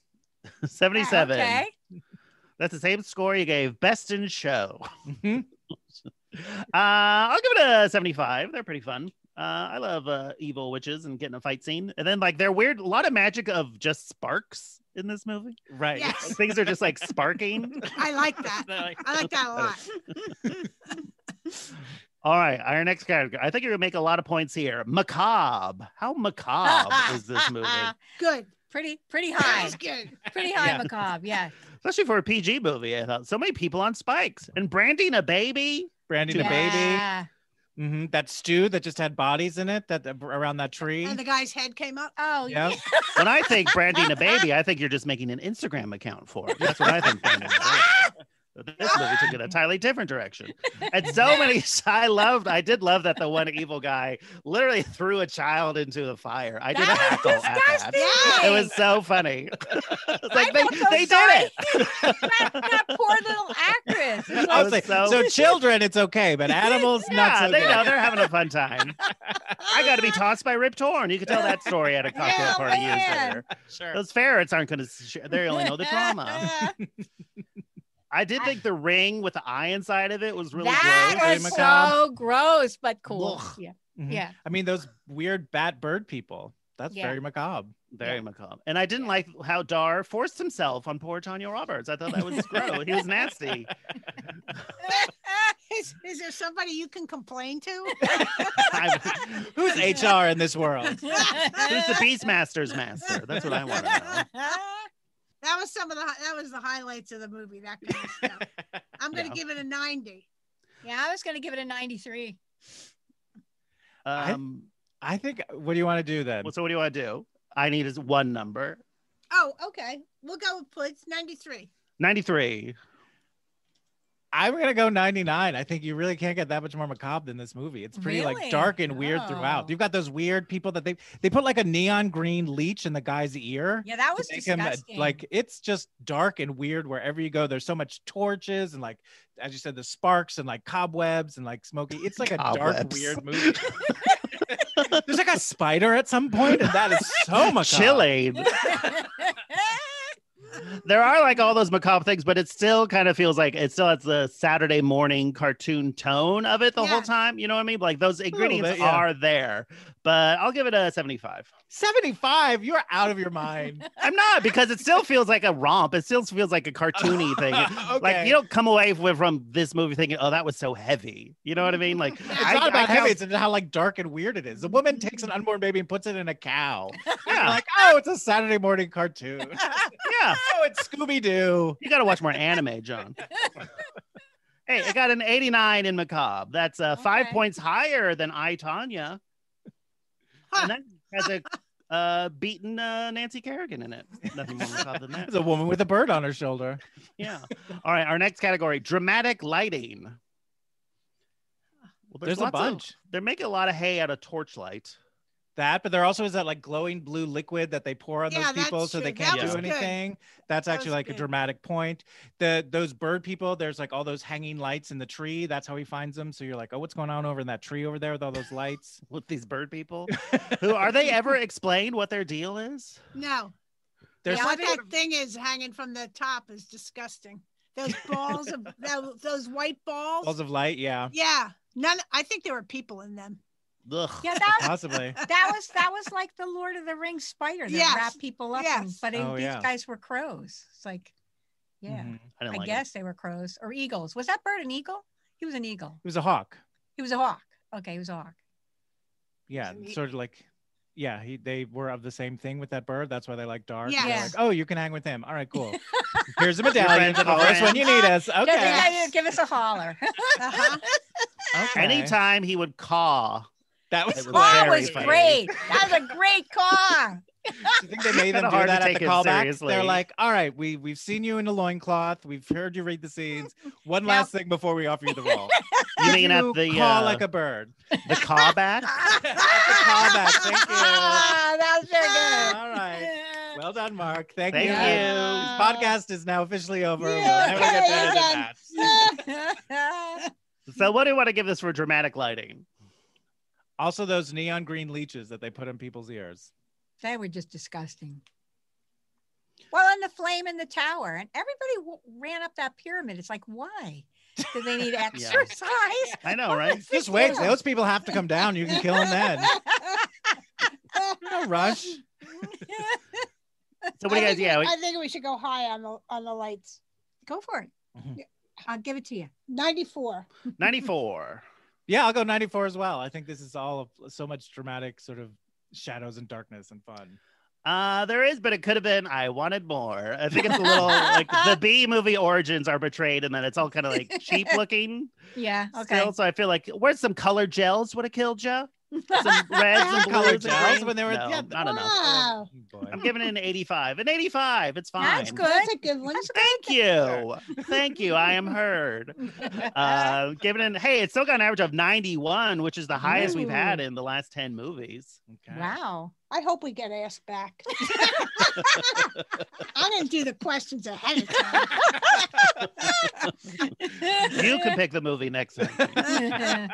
B: 77.
E: Okay.
B: That's the same score you gave Best in Show.
C: Mhm.
B: I'll give it a 75. They're pretty fun. I love evil witches and getting a fight scene. And then like they're weird, a lot of magic of just sparks in this movie.
C: Right.
D: Yes.
B: Like, things are just like sparking.
D: I like that.
B: They're like-
D: I like that a lot.
B: All right, our next category. I think you're gonna make a lot of points here. Macabre. How macabre is this movie?
D: Good.
E: Pretty
D: That
E: high.
D: was good.
E: Pretty high,
C: Yeah.
E: macabre. Yeah.
B: Especially for a PG movie. I thought so many people on spikes and branding a baby.
C: Branding a baby.
E: Yeah.
C: That stew that just had bodies in it that around that tree.
D: And the guy's head came up.
E: Oh,
C: Yeah.
B: When I think branding a baby, I think you're just making an Instagram account for it. That's what I think. Branding a baby. But this movie took it a entirely different direction. And so many, I did love that the one evil guy literally threw a child into the fire. I did a
E: That
B: hackle
E: was
B: at that.
E: disgusting.
B: It was so funny. It's like
E: felt so
B: they
E: sorry.
B: did it.
E: that poor little actress. It's
C: I
E: like,
C: was like,
B: so-
C: so children, it's okay, but animals, not
B: Yeah,
C: so
B: they
C: good.
B: know they're having a fun time. I got to be tossed by Rip Torn. You could tell that story at a cocktail
E: Yeah,
B: party years
E: man.
B: later.
C: Sure.
B: Those ferrets aren't going to. They only know the trauma. I did think the ring with the eye inside of it was really
E: that
B: gross.
C: Very
E: was
C: macabre.
E: so gross, but cool.
B: Ugh.
E: Yeah.
C: Mhm.
E: Yeah.
C: I mean, those weird bat bird people. That's
E: Yeah.
C: very macabre.
B: Very
E: Yeah.
B: macabre. And I didn't like how Dar forced himself on poor Tanya Roberts. I thought that was gross. He was nasty.
D: Is there somebody you can complain to?
C: Who's HR in this world?
B: Who's the Beastmaster's master? That's what I want to know.
D: That was the highlights of the movie. That kind of stuff. I'm gonna give it a 90.
E: Yeah, I was gonna give it a 93.
C: I think. What do you want to do then?
B: So what do you want to do? I need is one number.
D: Oh, okay. We'll go with puts 93.
B: 93.
C: I'm gonna go 99. I think you really can't get that much more macabre than this movie. It's pretty like
E: Really?
C: dark and weird throughout. You've got those weird people that they put like a neon green leech in the guy's ear.
E: Yeah, that was
C: to make him,
E: disgusting.
C: like it's just dark and weird wherever you go. There's so much torches and like as you said, the sparks and like cobwebs and like smoky. It's like a dark, weird movie. There's like a spider at some point, and that is so much
B: chilling. There are like all those macabre things, but it still kind of feels like it still has the Saturday morning cartoon tone of it the whole time. You know what I mean? Like those ingredients are there, but I'll give it a 75.
C: 75? You're out of your mind.
B: I'm not, because it still feels like a romp. It still feels like a cartoony thing.
C: Okay.
B: Like you don't come away from this movie thinking, oh, that was so heavy. You know what I mean? Like
C: it's not about heavy. It's how like dark and weird it is. The woman takes an unborn baby and puts it in a cow.
B: Yeah.
C: Like, oh, it's a Saturday morning cartoon.
B: Yeah.
C: Oh, it's Scooby-Doo.
B: You got to watch more anime, John. Hey, it got an 89 in macabre. That's 5 points higher than I, Tanya. And that has a beaten Nancy Kerrigan in it. Nothing more macabre than that.
C: There's a woman with a bird on her shoulder.
B: Yeah. All right. Our next category, dramatic lighting. Well,
C: There's a bunch.
B: They're making a lot of hay out of torchlight.
C: But there also is that like glowing blue liquid that they pour on those people so they can't do anything. That's actually like a dramatic point. Those bird people, there's like all those hanging lights in the tree. That's how he finds them. So you're like, oh, what's going on over in that tree over there with all those lights?
B: With these bird people? Who are they ever explained what their deal is?
D: No.
C: There's
D: what that thing is hanging from the top is disgusting. Those balls of those white balls.
C: Balls of light, yeah.
D: Yeah. None. I think there were people in them.
B: Ugh.
E: Yeah, that
C: possibly.
E: That was like the Lord of the Rings spider that wrapped people up. But these guys were crows. It's like, I guess they were crows or eagles. Was that bird an eagle? He was an eagle.
C: He was a hawk.
E: He was a hawk. Okay, he was a hawk.
C: Yeah, sort of like, they were of the same thing with that bird. That's why they like dark.
D: Yeah.
C: Like, oh, you can hang with him. All right, cool. Here's a medallion. Call us when you need us. Okay.
E: Give us a holler.
C: Okay.
B: Anytime he would caw.
C: That was
E: great. That was a great caw.
C: Do you think they made them do that at the callback? They're like, all right, we've seen you in a loincloth. We've heard you read the scenes. One last thing before we offer you the role.
B: You mean at the
C: call like a bird?
B: The callback?
C: At the callback. Thank you.
E: That was very good.
C: All right. Well done, Mark. Thank you.
B: You.
C: This podcast is now officially over. We'll never get better than that.
B: So what do you want to give this for dramatic lighting?
C: Also, those neon green leeches that they put in people's ears.
E: They were just disgusting. Well, and the flame in the tower, and everybody ran up that pyramid. It's like, why? Do they need exercise?
B: I know, right?
C: Just wait. Those people have to come down. You can kill them then. No rush.
B: So what do you guys?
D: I think we should go high on the lights.
E: Go for it.
C: Mm-hmm.
E: I'll give it to you.
D: 94.
B: 94.
C: Yeah, I'll go 94 as well. I think this is all of so much dramatic sort of shadows and darkness and fun.
B: There is, but it could have been I wanted more. I think it's a little like the B movie origins are betrayed, and then it's all kind of like cheap looking.
E: Yeah. Okay.
B: Still, so I feel like where's some colored gels would have killed you? Some reds and
C: Colored
B: blues
C: gels
B: and
C: when they were
B: not enough.
D: Wow.
C: Boy.
B: I'm giving it an 85. An 85. It's fine.
E: That's good.
D: That's a good one.
B: Thank you. Thank you. I am heard. Giving it, hey, it's still got an average of 91, which is the highest we've had in the last 10 movies.
C: Okay.
E: Wow.
D: I hope we get asked back. I'm going to do the questions ahead of time.
B: You can pick the movie next time.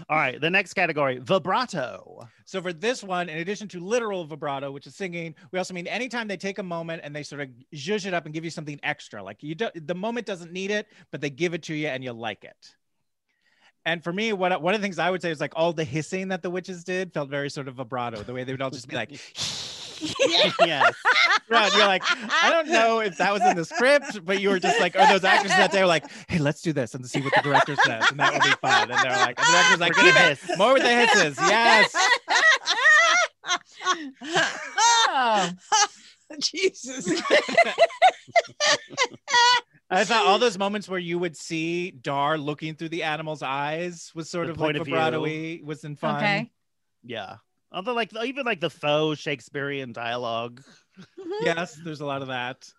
B: All right, the next category, vibrato.
C: So for this one, in addition to literal vibrato, which is singing, we also mean anytime they take a moment and they sort of zhuzh it up and give you something extra. Like the moment doesn't need it, but they give it to you and you like it. And for me, one of the things I would say is like all the hissing that the witches did felt very sort of vibrato, the way they would all just be like,
B: Yes.
C: right. You're like, I don't know if that was in the script, but you were just like, or those actors that day were like, hey, let's do this and see what the director says. And that would be fun. And they're like, and the director's like, keep it. More with the hisses. Yes.
E: Oh.
D: Jesus.
C: I thought all those moments where you would see Dar looking through the animal's eyes was sort
B: The
C: of like
B: point of
C: vibrato-y, was in fun.
E: Okay.
B: Yeah. Although, like, even like the faux Shakespearean dialogue.
C: Yes, there's a lot of that.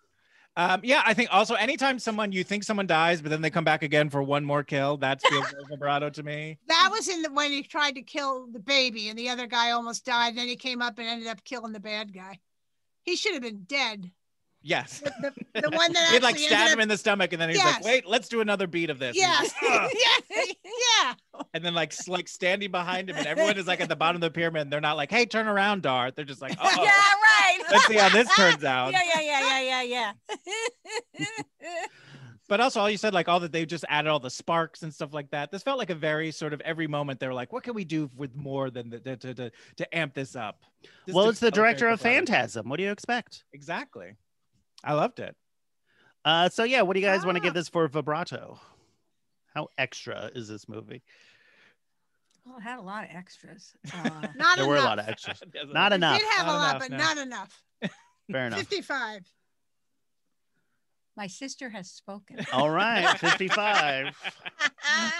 C: Yeah, I think also anytime you think someone dies, but then they come back again for one more kill, that feels like vibrato to me.
D: That was when he tried to kill the baby and the other guy almost died. Then he came up and ended up killing the bad guy. He should have been dead.
C: Yes.
D: The one that
C: He'd like
D: actually
C: stab
D: ended
C: him
D: up-
C: in the stomach, and then he's
D: Yes.
C: like, "Wait, let's do another beat of this." And
D: Yes.
C: he's like, "Ugh."
D: yeah.
C: And then like standing behind him, and everyone is like at the bottom of the pyramid. And they're not like, "Hey, turn around, Dart." They're just like, "Oh,
E: Yeah, right.
C: let's see how this turns out."
E: Yeah.
C: But also, all you said, like all that they just added all the sparks and stuff like that. This felt like a very sort of every moment they were like, "What can we do with more than to amp this up?"
B: Well, it's the
C: felt very
B: director of
C: vibrato.
B: Phantasm. What do you expect?
C: Exactly. I loved it.
B: So yeah, what do you guys want to give this for vibrato? How extra is this movie?
E: Well, it had a lot of extras.
D: Not
B: There
D: enough.
B: were a lot of extras. Not
D: It
B: enough.
D: did have
C: Not
D: a lot,
C: enough,
D: but
C: no.
D: not enough.
B: Fair enough.
D: 55.
E: My sister has spoken.
B: All right, 55.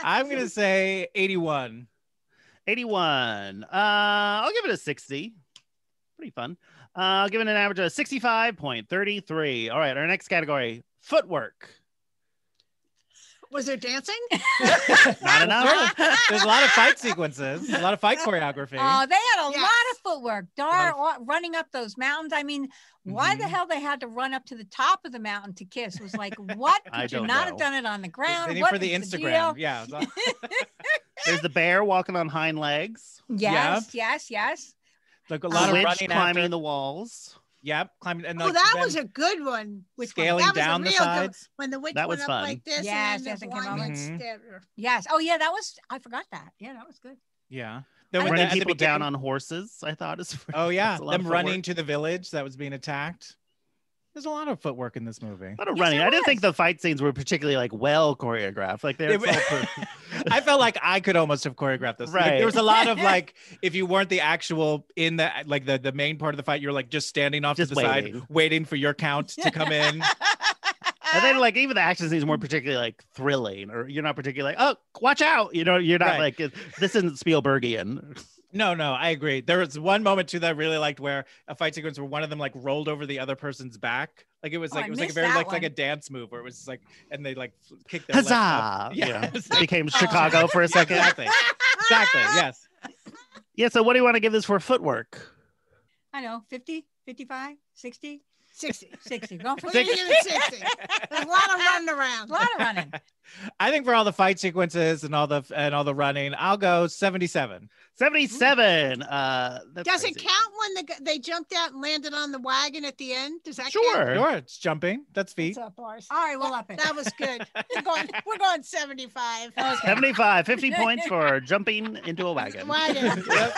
C: I'm gonna say 81.
B: 81. I'll give it a 60. Pretty fun. I'll give it an average of 65.33. All right, our next category, footwork.
D: Was there dancing?
B: Not enough.
C: There's a lot of fight sequences, a lot of fight choreography.
E: Oh, they had a
D: Yes.
E: lot of footwork. Dar running up those mountains. I mean, why the
C: Mhm.
E: hell they had to run up to the top of the mountain to kiss was like, what?
B: I
E: Could you
B: don't
E: not
B: know.
E: have done it on the ground?
C: They need
E: What
C: for the
E: is
C: Instagram.
E: deal?
C: Yeah.
B: There's the bear walking on hind legs.
E: Yes.
C: Like a lot of
B: Witch
C: running
B: climbing
C: after.
B: the walls.
C: Yep, climbing and
D: Oh,
C: like,
D: that
C: then
D: was a good one.
E: Which one?
C: scaling
D: That was a
C: down the
D: real good
C: sides.
D: when the witch
B: That
D: went
B: was
D: up
B: fun.
D: like this.
E: Yes,
D: and
E: yes,
D: then
E: it
D: the
E: came
D: blind
E: over.
D: man
C: Mhm.
D: stabbed her.
E: Yes. Oh, yeah. I forgot that. Yeah, that was good.
C: Yeah. Then
E: I
C: when
B: Running
C: at the
B: people down
C: beginning-
B: on horses, I thought is.
C: Oh yeah,
B: that's a lot
C: them
B: of
C: running
B: footwork.
C: to the village that was being attacked. There's a lot of footwork in this movie.
B: A lot of
E: Yes,
B: running.
E: there
B: I didn't think
E: was.
B: the fight scenes were particularly like well choreographed. Like they're
C: I felt like I could almost have choreographed this. Like,
B: Right.
C: there was a lot of like, if you weren't the actual in the like the main part of the fight, you're like just standing off
B: Just
C: to the side, waiting for your count to come in.
B: And then like even the action scenes weren't particularly like thrilling, or you're not particularly like, oh, watch out. You know, you're not
C: Right.
B: like this isn't Spielbergian.
C: No, I agree. There was one moment too that I really liked where a fight sequence where one of them like rolled over the other person's back. Like it was
E: Oh,
C: like
E: I
C: it was like a
E: missed
C: very
E: that
C: like
E: one.
C: a dance move where it was just like and they like kicked their legs up.
B: Huzzah!
C: Yeah.
B: It became Chicago for a second.
C: Exactly. Exactly. Yes.
B: Yeah. So what do you want to give this for footwork?
E: I know. 50, 55, 60,
D: 60.
E: 60. Going for
D: We're gonna
E: 60.
D: give it 60. There's a lot of running around.
E: A lot of running.
C: I think for all the fight sequences and all the running, I'll go 77.
B: 77. That's
D: Does it
B: crazy.
D: count when they jumped out and landed on the wagon at the end? Does that
B: Sure.
D: count?
C: Sure, it's jumping. That's feet.
D: What's up, Bars?
E: All right, we'll up it.
D: That was good. We're going 75.
E: Okay.
B: 75. 50 points for jumping into a wagon.
D: Wagon.
C: Yep.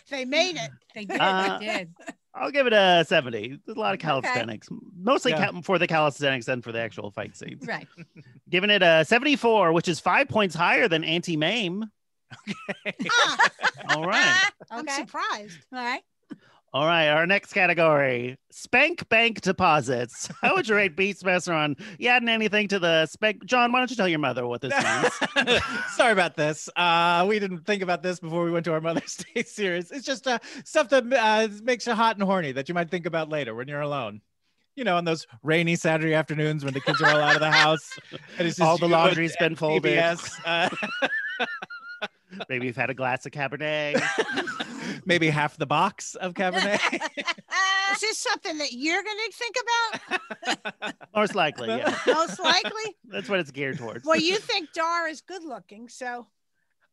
D: They made it.
E: They did.
B: Uh,
E: They did.
B: I'll give it a 70. There's a lot of calisthenics, mostly
C: Yeah.
B: for the calisthenics than for the actual fight scenes.
E: Right.
B: Giving it a 74, which is 5 points higher than Anti-Mame.
D: Ah,
B: All right.
D: I'm
E: Okay.
D: surprised.
E: All right.
B: All right. Our next category, spank bank deposits. How would you rate Beastmaster on you adding anything to the spank? John, why don't you tell your mother what this means?
C: Sorry about this. We didn't think about this before we went to our Mother's Day series. It's just stuff that makes you hot and horny that you might think about later when you're alone. You know, on those rainy Saturday afternoons when the kids are all out of the house. And it's just
B: All the
C: you
B: laundry's
C: and
B: been folded.
C: PBS.
B: Maybe you've had a glass of Cabernet.
C: Maybe half the box of Cabernet.
D: Is this something that you're going to think about?
B: Most likely, yeah.
D: Most likely.
B: That's what it's geared towards.
D: Well, you think Dar is good looking, so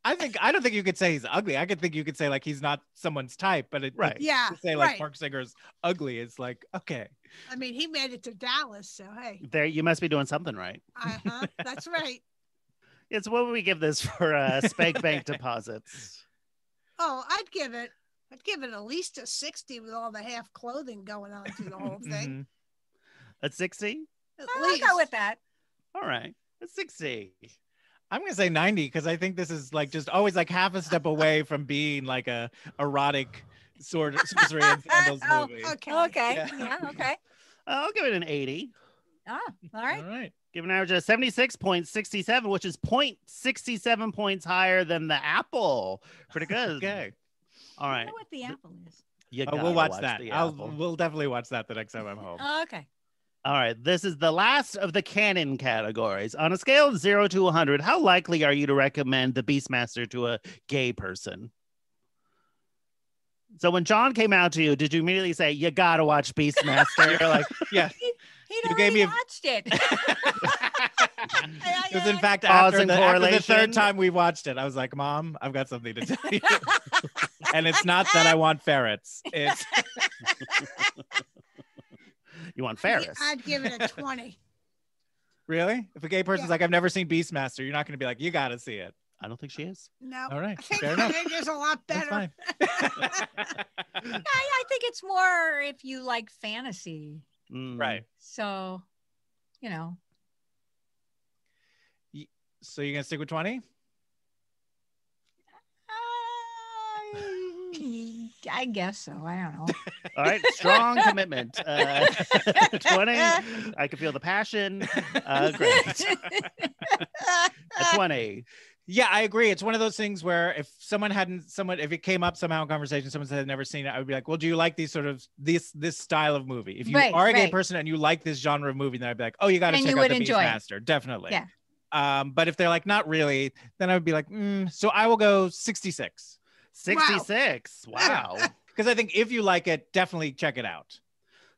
C: I don't think you could say he's ugly. I could think you could say like he's not someone's type, but
B: Right.
D: yeah,
C: to say like
D: right.
C: Mark Singer's ugly is like okay.
D: I mean, he made it to Dallas, so hey,
B: There, you must be doing something right.
D: that's right.
B: It's what would we give this for spank bank deposits?
D: Oh, I'd give it at least a 60 with all the half clothing going on through the whole thing.
C: Mhm.
B: At 60?
D: At
E: I'll
D: least.
E: go with that.
B: All right. At 60.
C: I'm gonna say 90 because I think this is like just always like half a step away from being like a erotic sorcery and sandals movie.
D: Okay.
E: Okay.
C: Yeah.
E: Yeah. Okay.
B: I'll give it an 80.
E: Ah, all right.
C: All right.
B: Give an average of 76.67, which is 0.67 points higher than the apple. Pretty good.
C: Okay.
B: All
E: I
B: right.
E: know what the apple is.
B: You
C: We'll
B: gotta
C: watch that.
B: the apple.
C: We'll definitely watch that the next time I'm home.
E: Oh, okay.
B: All right. This is the last of the canon categories. On a scale of 0 to 100, how likely are you to recommend the Beastmaster to a gay person? So when John came out to you, did you immediately say, you gotta watch Beastmaster? You're like,
C: Yeah.
E: He'd
C: You
E: already
C: gave me a-
E: watched it.
C: Because in fact,
B: Pause
C: after
B: and
C: the
B: correlation.
C: third time we watched it, I was like, Mom, I've got something to tell you. And it's not that I want ferrets. It's
B: you want Ferris?
D: I'd give it a 20.
C: really? If a gay person's
D: Yeah.
C: like, I've never seen Beastmaster, you're not going to be like, you got to see it.
B: I don't think she is.
D: No.
C: All right.
D: I think,
C: Fair
D: I
C: enough.
D: think there's a lot
C: That's
D: better.
C: fine.
E: I think it's more if you like fantasy.
B: Mm.
C: Right.
E: So, you know,
C: So you're going to stick with 20?
E: I guess so. I don't know.
B: All right. Strong commitment. 20. I can feel the passion. Great. A 20.
C: Yeah, I agree. It's one of those things where if if it came up somehow in conversation, someone said I'd never seen it, I would be like, well, do you like these sort of this style of movie? If you
E: Right,
C: are a gay
E: right.
C: person and you like this genre of movie, then I'd be like, oh, you got to
E: And
C: check
E: you
C: out
E: would
C: the
E: enjoy it.
C: Beastmaster. Definitely.
E: Yeah.
C: But if they're like, not really, then I would be like, so I will go 66.
B: 66. Wow.
C: Because I think if you like it, definitely check it out.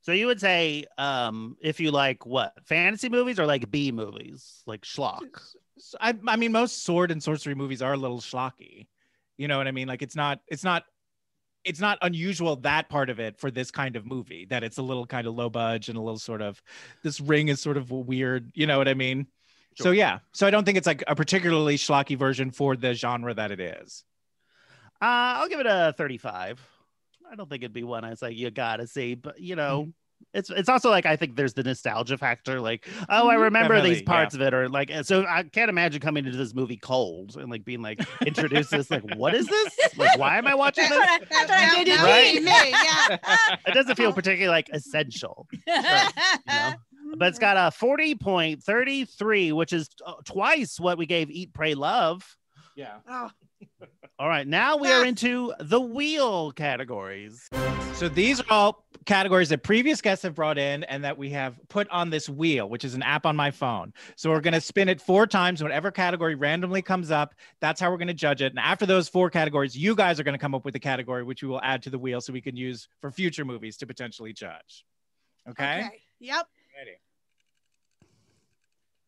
B: So you would say if you like what? Fantasy movies or like B movies? Like schlock?
C: So I mean, most sword and sorcery movies are a little schlocky. You know what I mean? Like it's not unusual, that part of it, for this kind of movie, that it's a little kind of low budge and a little sort of, this ring is sort of weird. You know what I mean?
B: Sure.
C: So yeah. So I don't think it's like a particularly schlocky version for the genre that it is.
B: I'll give it a 35. I don't think it'd be one I was like, you gotta see, but you know, it's also like, I think there's the nostalgia factor. Like, oh, I remember
C: Definitely,
B: these parts of it, or like, so I can't imagine coming into this movie cold and like being like introduced to this, like, what is this? Like, why am I watching this?
E: That's what I did.
B: Right?
D: Me, yeah.
B: It doesn't feel particularly like essential, you know? But it's got a 40.33, which is twice what we gave Eat, Pray, Love.
C: Yeah.
D: Oh,
B: All right, now we are into the wheel categories.
C: So these are all categories that previous guests have brought in and that we have put on this wheel, which is an app on my phone. So we're going to spin it 4 times. Whatever category randomly comes up, that's how we're going to judge it. And after those 4 categories, you guys are going to come up with a category, which we will add to the wheel so we can use for future movies to potentially judge. Okay?
D: Yep.
C: Ready.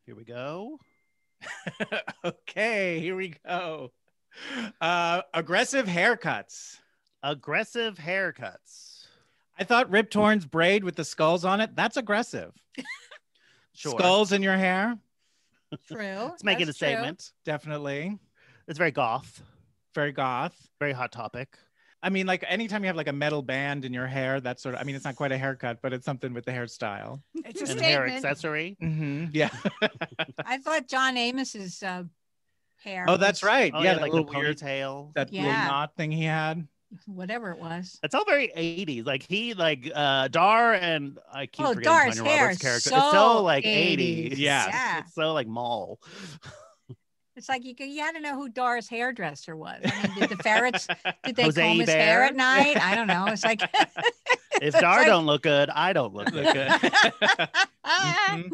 B: Here we go.
C: Okay, here we go. Aggressive haircuts.
B: Aggressive haircuts.
C: I thought Rip Torn's braid with the skulls on it, that's aggressive.
B: Sure.
C: Skulls in your hair,
E: True.
B: It's making a
E: That's true.
B: statement.
C: definitely.
B: It's very goth,
C: Very goth.
B: very hot topic.
C: I mean, like anytime you have like a metal band in your hair, that's sort of, I mean, it's not quite a haircut, but it's something with the hairstyle.
D: It's a
B: And hair
D: statement.
B: accessory.
C: Yeah.
E: I thought John Amos's hair.
C: Oh, that's
E: was
C: right.
B: Oh,
C: yeah,
B: yeah, like the
C: little weird,
B: ponytail.
C: that little
E: Yeah.
C: knot thing he had.
E: Whatever it was.
B: It's all very 80s. Like he, like Dar, and I keep
E: Oh,
B: forgetting
E: Dar's
B: Tanya
E: hair
B: Roberts'
E: is
B: character.
E: so
B: It's so like
E: 80s.
B: 80s.
C: Yes.
E: Yeah.
B: It's so like mall.
E: It's like you had to know who Dar's hairdresser was. I mean, did the ferrets, did they
B: Jose
E: comb his
B: Bear?
E: hair at night? I don't know. It's like,
B: If Dar
E: like-
B: don't look good, I don't look good.
C: Mhm.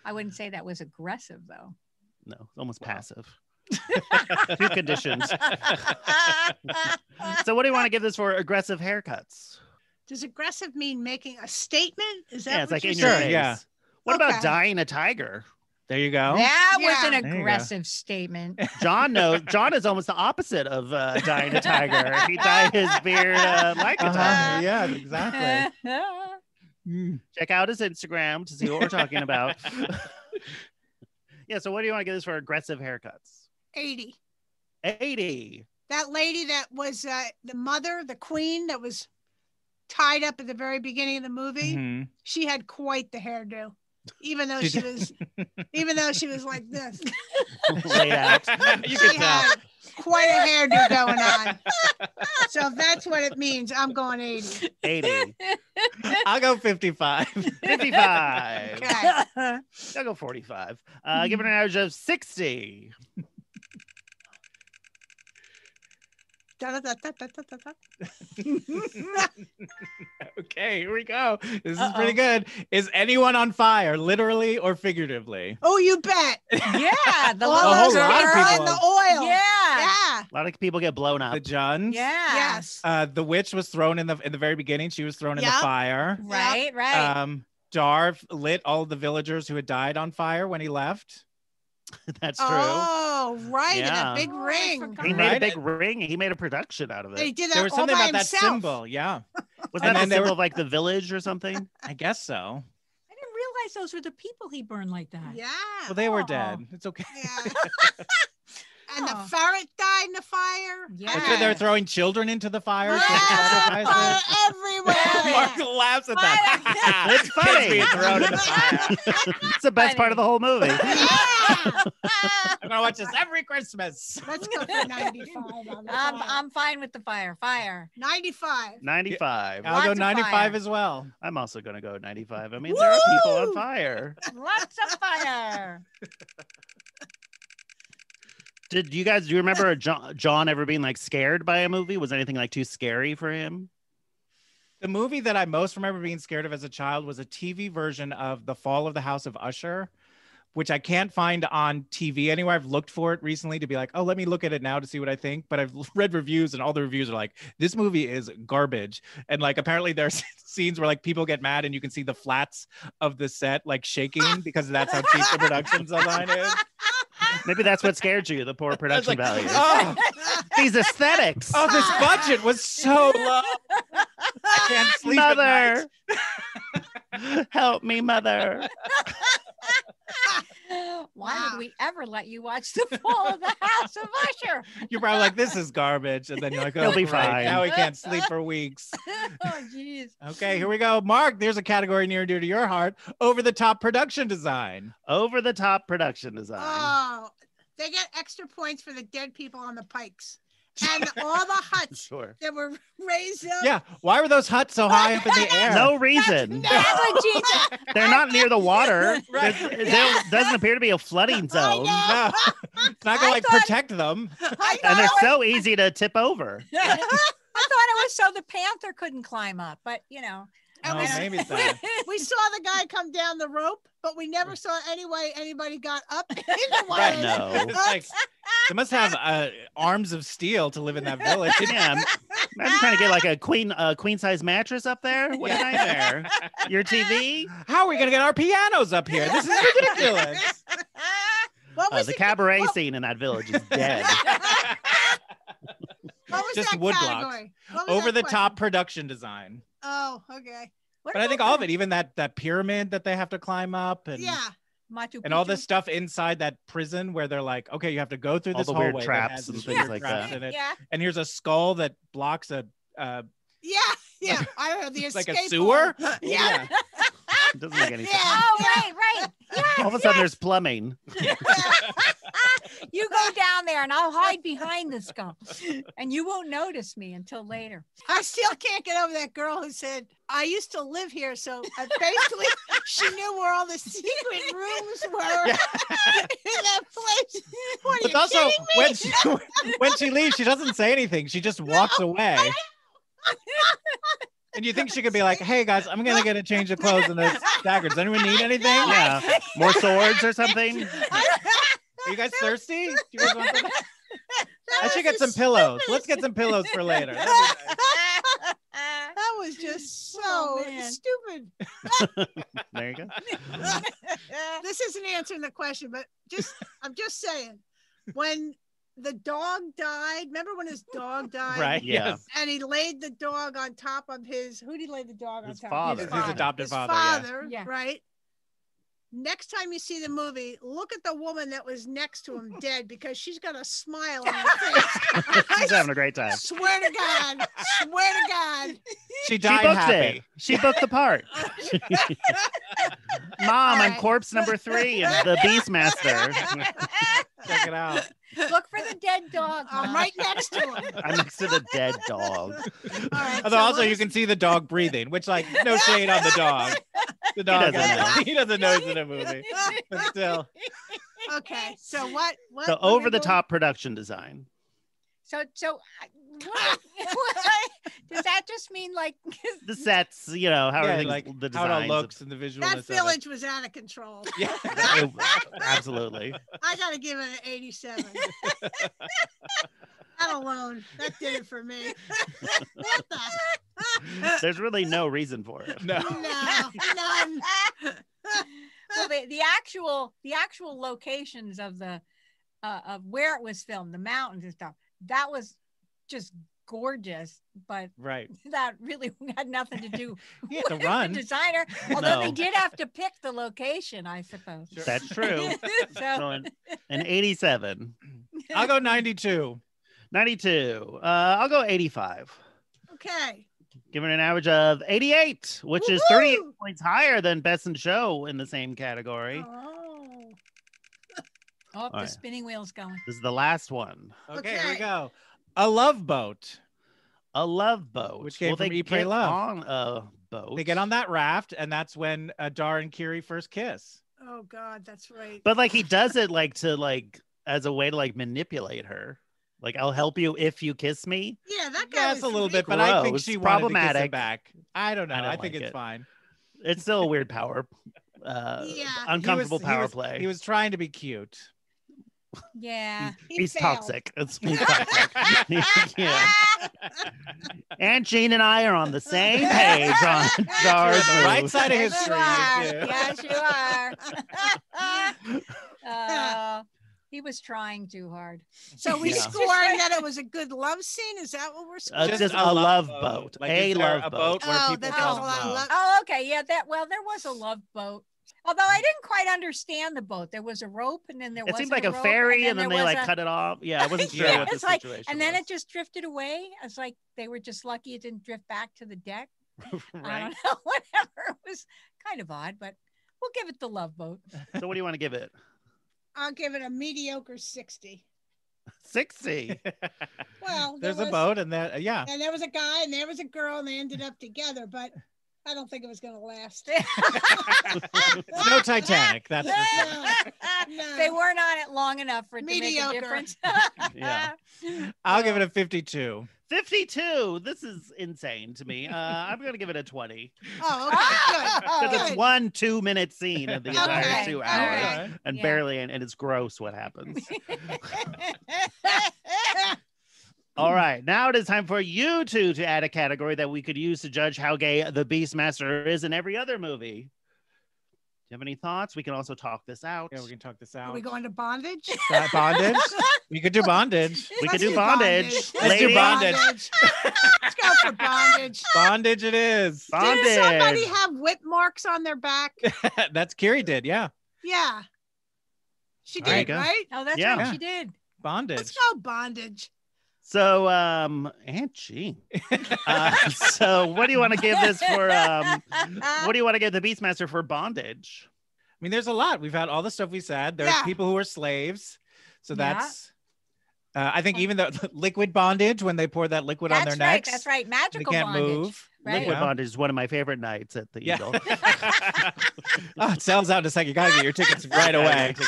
E: I wouldn't say that was aggressive though.
B: No, it's almost passive. Two conditions. So what do you want to give this for aggressive haircuts?
D: Does aggressive mean making a statement? Is that
B: Yeah, it's
D: what
B: like
D: you're
B: in your
C: Sure,
B: face.
D: saying?
C: yeah.
B: What about
D: Okay.
B: dyeing a tiger?
C: There you go.
E: That was
D: Yeah.
E: an
C: There you go.
E: aggressive statement.
B: John knows. John is almost the opposite of dyeing a tiger. He dyed his beard like a tiger.
C: Yeah, exactly. Mm.
B: Check out his Instagram to see what we're talking about. Yeah. So what do you want to give this for aggressive haircuts?
D: 80.
B: 80.
D: That lady that was the mother, the queen that was tied up at the very beginning of the movie,
C: Mhm.
D: she had quite the hairdo. even though she was like this.
B: Laid out.
C: You
D: She
C: can tell.
D: had quite a hairdo going on. So if that's what it means, I'm going 80.
B: 80.
C: I'll go 55.
B: 55.
D: Okay.
B: I'll go 45. Give it an average of 60.
D: Da-da-da-da-da-da-da.
C: Okay, here we go. This is pretty good. Is anyone on fire, literally or figuratively?
D: Oh, you bet.
E: Yeah, the
D: All
E: little
C: whole
D: those
C: lot of
E: girl.
C: people.
D: and the oil.
E: Yeah.
D: Yeah.
B: A lot of people get blown up.
C: The Juns.
E: Yeah.
D: Yes.
C: The witch was thrown in the very beginning. She was thrown in the
D: Yep.
C: fire.
E: Right, right.
C: Darv lit all the villagers who had died on fire when he left.
B: That's true.
D: Oh, right.
B: Yeah.
D: In a big
E: Oh, I
D: ring.
E: forgot.
B: He made a
C: Right?
B: big ring. He made a production out of
D: He
B: it.
D: did
C: There
D: that
C: was
D: all
C: something
D: by
C: about that
D: himself.
C: symbol. Yeah,
B: Was
C: And
B: that
C: then
B: the
C: they were-
B: symbol of like the village or something?
C: I guess so.
E: I didn't realize those were the people he burned like that.
D: Yeah.
C: Well, they were
E: Oh.
C: dead. It's okay.
D: Yeah. And the
E: Oh.
D: ferret died in the fire.
E: Yeah.
C: That's why they're throwing children into the fire.
D: Yeah,
C: for
D: fire
C: sacrifices.
D: everywhere.
C: Mark laughs at that.
B: It's
C: Kids
B: funny.
C: being thrown in the fire.
B: It's the best part of the whole movie.
D: Yeah.
C: I'm gonna watch this every Christmas.
D: Let's go for 95 on the fire.
E: I'm fine with the fire. Fire.
D: 95.
B: 95.
C: I'll go
E: Lots of
C: 95
E: fire.
C: as well.
B: I'm also going to go 95. I mean, there are people on
D: Woo!
B: fire.
E: Lots of fire.
B: Do you remember John ever being like scared by a movie? Was anything like too scary for him?
C: The movie that I most remember being scared of as a child was a TV version of The Fall of the House of Usher, which I can't find on TV anywhere. I've looked for it recently to be like, oh, let me look at it now to see what I think. But I've read reviews and all the reviews are like, this movie is garbage. And like, apparently there's scenes where like people get mad and you can see the flats of the set like shaking because that's how cheap the production design is.
B: Maybe that's what scared you, the poor production
C: like,
B: value.
C: Oh,
B: These aesthetics.
C: oh, this budget was so low. I can't sleep at night.
B: Mother. Help me, mother.
E: Why
D: Wow.
E: would we ever let you watch the fall of the House of Usher?
C: You're probably like, this is garbage. And then you're like, oh,
B: He'll be
C: great.
B: fine.
C: Now he can't sleep for weeks.
E: Oh, jeez.
C: Okay, here we go. Mark, there's a category near and dear to your heart. Over the top production design.
B: Over the top production design.
D: Oh, they get extra points for the dead people on the pikes. And all the huts
B: Sure.
D: that were raised up.
C: Yeah. Why were those huts so high up in the air?
B: No reason.
E: Negligence.
B: They're not near the water.
C: Right.
B: There doesn't appear to be a flooding zone.
C: No. It's not gonna like protect them.
B: And they're so easy to tip over.
E: I thought it was so the panther couldn't climb up, but you know.
C: Oh,
D: we-
C: maybe it's that.
D: We saw the guy come down the rope, but we never saw any way anybody got up into one
C: Right.
D: of
B: No.
D: those
C: It's
D: huts.
C: like they must have arms of steel to live in that village.
B: Yeah. Imagine trying to get like a queen size mattress up there. What a nightmare. Your TV?
C: How are we gonna get our pianos up here? This is ridiculous.
D: What was
B: The cabaret scene in that village is dead.
D: What was
C: Just
D: that
C: wood blocks.
D: category? What was
C: Over
D: that
C: the
D: question?
C: top production design.
D: Oh, okay.
E: What
C: But I think
E: about
C: all of it, even that pyramid that they have to climb up and
D: Yeah.
E: Machu
C: and all
E: Picchu?
C: this stuff inside that prison where they're like, okay, you have to go through
B: All
C: this
B: the weird
C: hallway that
B: traps
C: has
B: and
C: these
B: things
C: weird
B: like
C: traps
B: that.
C: in it.
E: Yeah.
C: And here's a skull that blocks a
D: Yeah. I don't know. The
C: like a
D: escape
C: sewer.
D: hole. Yeah.
B: It doesn't make any sense.
D: Yeah.
E: Oh, right.
B: All of a sudden, there's plumbing.
E: You go down there and I'll hide behind the skull. And you won't notice me until later.
D: I still can't get over that girl who said, I used to live here. So basically, she knew where all the secret rooms were
C: Yeah.
D: in that place. What are
C: But
D: you
C: also
D: kidding me?
C: when she leaves, she doesn't say anything. She just walks away. And you think she could be like, hey guys, I'm gonna get a change of clothes and this dagger. Does anyone need anything?
B: Yeah. More swords or something?
C: Are you guys thirsty? Do you guys want something? I
D: That
C: should
D: was
C: get some
D: the
C: pillows.
D: stupidest-
C: Let's get some pillows for later. That'd be nice.
D: That was just so
E: Oh, man.
D: stupid.
B: There you go.
D: This isn't answering the question, but I'm just saying, when the dog died, remember when his dog died?
C: Right?
B: Yeah.
C: Yes.
D: And he laid the dog on top of who did he lay the dog on
B: His
D: top
B: father.
D: of?
C: His adopted
D: His
C: father. Yeah.
D: father,
E: Yeah.
D: right? Next time you see the movie, look at the woman that was next to him dead because she's got a smile on her face.
B: She's having a great time.
D: Swear to God. Swear to God.
C: She
B: She
C: died
B: booked
C: happy.
B: it. She booked the part. Mom,
D: All
B: I'm
D: right.
B: corpse number 3 and the Beastmaster.
C: Check it out.
E: Look for the dead dog.
D: I'm
E: Mom.
D: right next to him.
B: I'm next to the dead dog.
D: All right.
C: Although
D: so
C: also
D: what
C: you
D: is-
C: can see the dog breathing, which like no shade on the dog. The dog
B: doesn't know.
C: he doesn't know it's in a movie, but still.
D: Okay. So what?
B: So
D: what are we
B: over the
D: doing?
B: top production design.
E: So does that just mean like
B: The sets, you know, how
C: Yeah,
B: everything,
C: like
B: the
C: how it all
B: designs.
C: looks and the visualness
D: That
C: of it.
D: village was out of control.
C: Yeah.
B: Absolutely.
D: I gotta give it an 87. That alone, that did it for me. What the?
B: There's really no reason for it.
C: No.
D: No, none.
E: well, the actual locations of the of where it was filmed, the mountains and stuff, that was just gorgeous, but
C: Right.
E: that really had nothing to do
C: He had to
E: with
C: run.
E: the designer, although they
B: No.
E: did have to pick the location, I suppose.
C: Sure.
B: That's true.
E: So,
B: So an 87.
C: I'll go 92.
B: 92. I'll go 85.
D: Okay.
B: Giving an average of 88, which is
D: Woohoo!
B: 38 points higher than Best in Show in the same category.
E: oh, the
B: right.
E: spinning wheel's going.
B: This is the last one.
C: Okay, here we
D: Okay.
C: go. A Love Boat.
B: A love boat.
C: Which came from
B: they
C: Eat, Pray,
B: get
C: Love.
B: on a boat.
C: They get on that raft, and that's when Dar and Kiri first kiss.
D: Oh God, that's right.
B: But like he does it like to like as a way to like manipulate her. Like I'll help you if you kiss me.
D: Yeah, that guy
C: Yeah,
D: was
C: it's a little bit,
D: freaky.
C: but I think
B: Gross,
C: she wanted to kiss him
B: problematic.
C: back. I don't know.
B: I don't
C: I think
B: like
C: it's
B: it.
C: fine.
B: It's still a weird power.
D: Yeah.
B: Uncomfortable
C: He
B: power
C: was-
B: play.
C: He was trying to be cute.
E: Yeah.
D: He
B: He's
D: failed.
B: toxic. He's toxic. Yeah. Aunt Jean and I are on the same page on
C: You're
B: Dar's
C: on the right
B: move.
C: side of
E: Yes,
C: history.
E: you are.
C: you two.
E: Yes, you are. He was trying too hard.
D: So we
B: Yeah.
D: scoring that it was a good love scene. Is that what we're scoring?
B: Just a love boat.
C: Like,
B: A
C: is there
B: love
C: a
B: boat.
C: boat where
D: Oh,
C: people
D: that
C: fall
D: there's
C: in
D: a lot of
C: love?
D: love.
E: Oh, okay. Yeah, there was a love boat. Although I didn't quite understand the boat. There was a rope and then there
B: It
E: wasn't
B: seemed like a
E: rope,
B: ferry, and then
E: there
B: they
E: was
B: like
E: a-
B: cut it off. Yeah, I wasn't sure
C: Yeah,
B: what the
E: it's like,
B: situation
E: and then
B: was.
E: it just drifted away. It's like they were just lucky it didn't drift back to the deck. I
B: Right.
E: don't know. Whatever. It was kind of odd, but we'll give it the love boat.
B: So what do you want to give it?
D: I'll give it a mediocre 60.
B: 60.
D: Well,
C: There's
D: there
C: a
D: was-
C: boat, and then yeah.
D: And there was a guy and there was a girl and they ended up together, but I don't think it was going to last.
C: It's no Titanic. That's for sure.
D: No.
E: They weren't on it long enough for it to make a
D: Mediocre.
E: difference.
B: Yeah.
C: I'll give it a 52.
B: 52. This is insane to me. I'm going to give it a 20.
D: Oh, okay.
E: Oh,
D: Good.
B: Because it's
D: Good.
B: 1 2-minute scene of the entire
D: Okay,
B: 2
D: all
B: hours.
D: right.
B: And
E: Yeah.
B: barely, and it's gross what happens. All right, now it is time for you two to add a category that we could use to judge how gay the Beastmaster is in every other movie. Do you have any thoughts? We can also talk this out.
C: Yeah, we can talk this
D: Are
C: out.
D: we going to bondage?
C: Bondage? We could do bondage.
B: We could
D: Let's
B: do bondage.
C: Let's do
B: Ladies,
C: bondage.
D: Let's go for bondage.
C: Bondage it is.
B: Bondage.
D: Did somebody have whip marks on their back?
C: That's Kiri did, yeah.
D: Yeah. She
C: There you
D: did,
B: go.
D: right?
E: Oh, that's
B: Yeah.
E: right. She did.
C: Bondage.
D: Let's go bondage.
B: So, Aunt Jean. So, what do you want to give this for? What do you want to give the Beastmaster for bondage?
C: I mean, there's a lot. We've had all the stuff we said. There's
D: Yeah.
C: people who are slaves. So
E: Yeah.
C: that's, I think even the liquid bondage, when they pour that liquid on their
E: That's right.
C: necks,
E: That's right.
C: they
E: Magical
C: can't
E: bondage.
C: move.
E: Right.
B: Liquid
C: Yeah.
B: bondage is one of my favorite nights at the
C: Yeah.
B: Eagle.
C: Oh, it sells out in a second. You got to get your tickets right
B: Yeah,
C: away.
B: your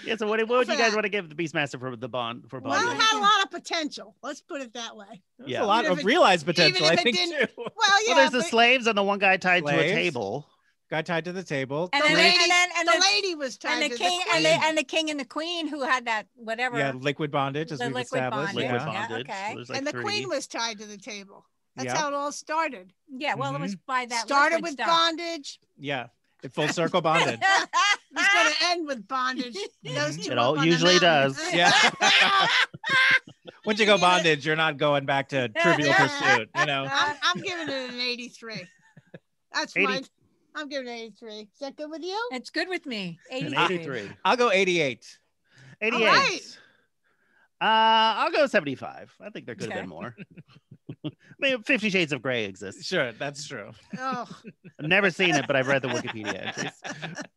B: Yeah. So, what would you guys want to give the Beastmaster for the bond for
D: Well, it
B: bondage?
D: had a lot of potential. Let's put it that way.
C: There's
B: Yeah.
C: a lot
D: Even
C: of
D: if it-
C: realized potential,
D: even
C: I
D: if it
C: think,
D: didn't-
C: too.
D: Well, yeah.
B: Well, there's the
D: but
B: slaves and the one guy tied to a
C: Slaves.
B: table.
C: Got tied to the table.
E: And
D: the
E: then,
D: lady,
E: and
D: the
E: the,
D: lady was tied
E: and the
D: to
E: king
D: the
E: and
D: queen.
E: and the king and the queen who had that whatever.
C: Yeah, liquid bondage, as
E: The
C: we've
E: liquid
C: established.
E: bondage.
B: Liquid
C: Yeah.
B: bondage.
E: okay.
B: So there's like
D: And the
B: 3.
D: queen was tied to the table. That's
C: Yep.
D: how it all started.
E: Yeah, well, it was by that
D: Started
E: liquid
D: with
E: stuff.
D: bondage.
C: Yeah. It full circle bonded.
D: It's going to end with bondage. Those two
B: It
D: up
B: all
D: on the
B: usually
D: mountain.
B: does.
C: Yeah. Once you go bondage, you're not going back to Trivial Pursuit, you know?
D: I'm giving it an 83. That's
B: 80.
D: my. I'm giving it an 83. Is that good with you?
E: It's good with me.
B: An
E: 83.
B: 83.
C: I'll go 88.
B: 88.
D: right.
B: I'll go 75. I think there could have
E: Okay.
B: been more. I mean, 50 Shades of Grey exists.
C: Sure, that's true.
D: Oh,
B: I've never seen it, but I've read the Wikipedia entries.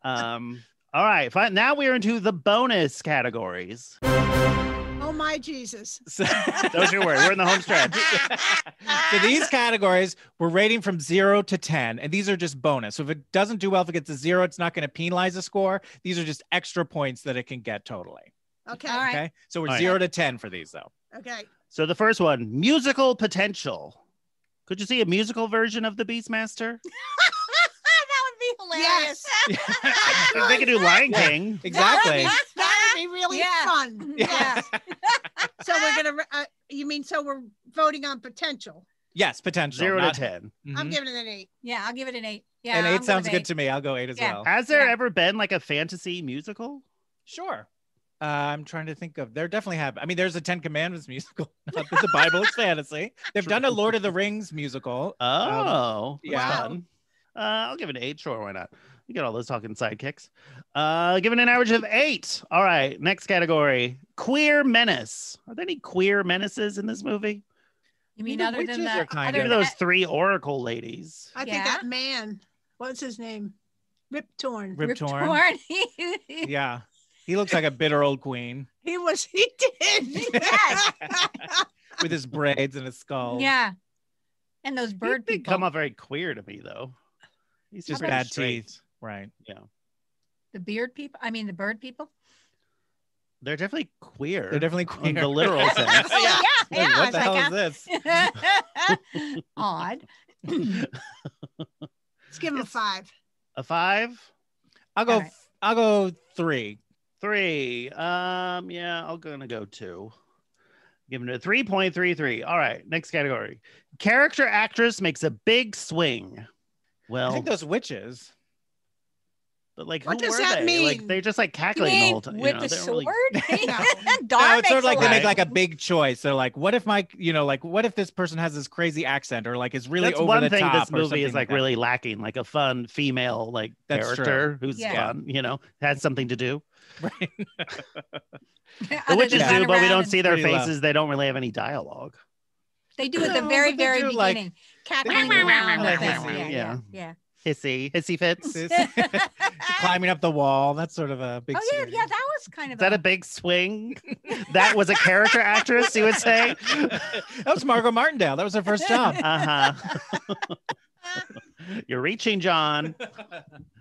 B: All right, fine. Now we're into the bonus categories.
D: oh my Jesus.
C: So,
B: Those are your words. We're in the home stretch.
C: so these categories we're rating from 0 to 10, and these are just bonus. So if it doesn't do well, if it gets a 0, it's not going to penalize the score. These are just extra points that it can get totally.
D: Okay.
E: All right.
C: Okay, so we're
B: All right.
C: 0 to 10 for these though.
D: Okay.
B: So the first one, musical potential. Could you see a musical version of the Beastmaster?
E: That would be hilarious.
B: If they could do Lion King.
C: Exactly.
D: That would be really
E: Yeah.
D: fun.
E: Yeah.
D: So we're gonna. You mean so we're voting on potential?
C: Yes, potential.
B: 0
C: not-
B: to 10.
C: Mhm.
D: I'm giving it an 8.
E: Yeah, I'll give it an 8. Yeah,
C: And
E: I'm
C: 8
E: good
C: sounds
E: with
C: good
E: 8.
C: to me. I'll go 8 as
E: Yeah.
C: well.
B: Has there
E: Yeah.
B: ever been like a fantasy musical?
C: Sure. I'm trying to think of. There definitely have. I mean, there's a 10 Commandments musical. Not that the Bible is fantasy. They've done a Lord of the Rings musical.
B: Oh,
C: yeah.
B: that's fun. I'll give it an 8. Sure, why not? You get all those talking sidekicks. Give it an average of 8. All right, next category: queer menace. Are there any queer menaces in this movie?
E: You mean
C: The
E: other than
C: witches
E: that?
C: are kind
E: other
B: Maybe
C: of-
E: than
B: those
E: that-
B: 3 oracle ladies.
D: I think
E: Yeah.
D: that man. What's his name? Rip Torn.
C: Rip
E: Rip
C: Torn.
E: Torn.
C: Yeah. He looks like a bitter old queen
D: He was. He did.
E: Yes.
C: with his braids and his skull.
E: Yeah. And those
B: He
E: bird
B: didn't
E: people.
B: come off very queer to me though. He's
C: Just
B: very
C: bad
B: straight.
C: teeth. Right.
B: Yeah,
E: The beard people. I mean, the bird people.
B: they're definitely queer.
C: They're definitely
B: in
C: queer.
B: the literal sense.
E: Oh, yeah.
C: Like,
E: Yeah.
C: what
E: It's
C: the hell
E: like,
C: is this?
E: odd.
D: Let's give him a 5.
B: A 5,
C: I'll go.
E: All right.
C: I'll go 3.
B: 3. Yeah, I'm gonna go 2. Giving it a 3.33. All right, next category: character actress makes a big swing.
C: I
B: Well,
C: think those witches.
B: but like,
D: What
B: who
D: does
B: were
D: that
B: they?
D: mean?
B: Like, they're just like
E: You
B: cackling the
E: mean
B: whole time.
E: with
B: you know,
E: the
B: they don't
E: sword?
B: really-
D: No.
E: Dar
C: No, it's sort of like they
B: Right.
C: make like a big choice. They're like, what if my, like, what if this person has this crazy accent or like is really
B: That's
C: over
B: one
C: the
B: thing
C: top
B: this
C: or
B: movie
C: something
B: is like
C: that.
B: really lacking, like a fun female like
C: That's
B: character who's
E: Yeah.
B: fun, has something to do.
C: Right.
B: The
E: Other
B: witches
E: than
B: do,
E: run
B: but we
E: around
B: don't
E: and-
B: see their
C: Pretty low.
B: faces. They don't really have any dialogue.
E: They do at the
C: No,
E: very,
C: but they
E: very
C: do, like-
E: beginning. Cackling
C: do
E: around.
C: like
E: Yeah,
C: hissy,
E: yeah, yeah.
B: Hissy fits. Is
C: Climbing up the wall. That's sort of a big.
E: Oh yeah,
C: swing.
E: yeah. That was kind of
B: that a big swing? That was a character actress, you would say?
C: That was Margot Martindale. That was her first job.
B: Uh-huh. You're reaching, John.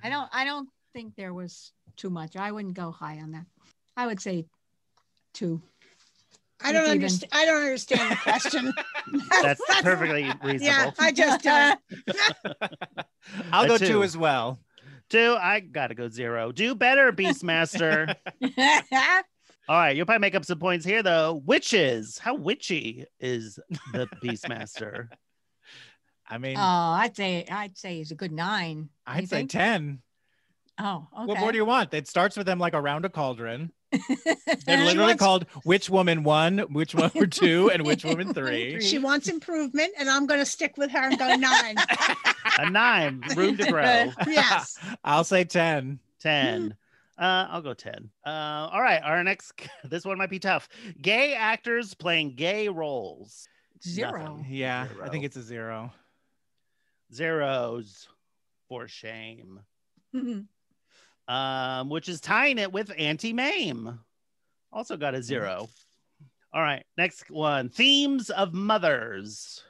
E: I don't think there was too much. I wouldn't go high on that. I would say 2.
D: I don't
E: Even.
D: understand. I don't understand the question.
B: That's perfectly reasonable.
D: Yeah, I just don't.
C: I'll
B: A
C: go
B: 2.
C: 2 as well.
B: I gotta go 0. Do better, Beastmaster. All right, you'll probably make up some points here, though. Witches. How witchy is the Beastmaster?
C: I mean,
E: Oh, I'd say he's a good 9.
C: I'd
E: You
C: say
E: think?
C: 10.
E: Oh, okay.
C: What more do you want? It starts with them like around a cauldron. They're
D: She
C: literally
D: wants-
C: called Witch Woman 1, Witch Woman 2, and Witch Woman 3.
D: She wants improvement, and I'm going to stick with her and go 9.
B: A 9. Room to grow.
D: Yes.
C: I'll say 10.
B: 10. I'll go 10. All right, our next. This one might be tough. Gay actors playing gay roles.
E: 0.
B: Nothing.
C: Yeah, I
B: 0.
C: think it's a 0.
B: Zeros for shame.
E: Mhm.
B: Which is tying it with Auntie Mame. Also got a 0. All right, next one. Themes of mothers.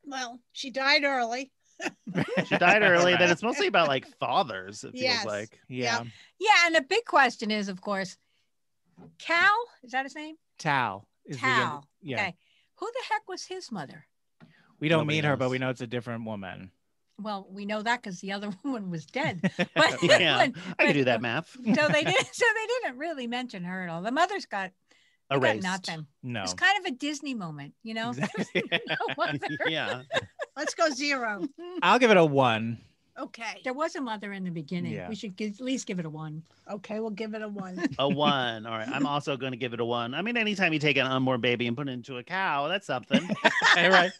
D: Well, she died early.
B: She died early. Then it's mostly about like fathers, it feels
D: Yes.
B: like.
C: Yeah.
E: Yeah, and the big question is, of course, Cal. Is that his name?
C: Tal. Is the
E: Cal.
C: yeah.
E: Okay. Who the heck was his mother?
C: We don't
B: Nobody
C: meet her, but
B: knows.
C: we know it's a different woman.
E: Well, we know that because the other woman was dead. But
B: Yeah, I
E: but-
B: can do that math.
E: So they didn't really mention her at all. The mother's got
B: Erased.
E: nothing.
C: No.
E: It's kind of a Disney moment, you know.
C: Exactly.
E: No mother.
B: Yeah.
D: Let's go 0.
C: I'll give it a 1.
D: Okay.
E: There was a mother in the beginning.
C: Yeah.
E: We should at least give it a 1.
D: Okay, we'll give it a 1.
B: A 1. All right. I'm also going to give it a 1. I mean, anytime you take an unborn baby and put it into a cow, that's something.
C: Hey, right.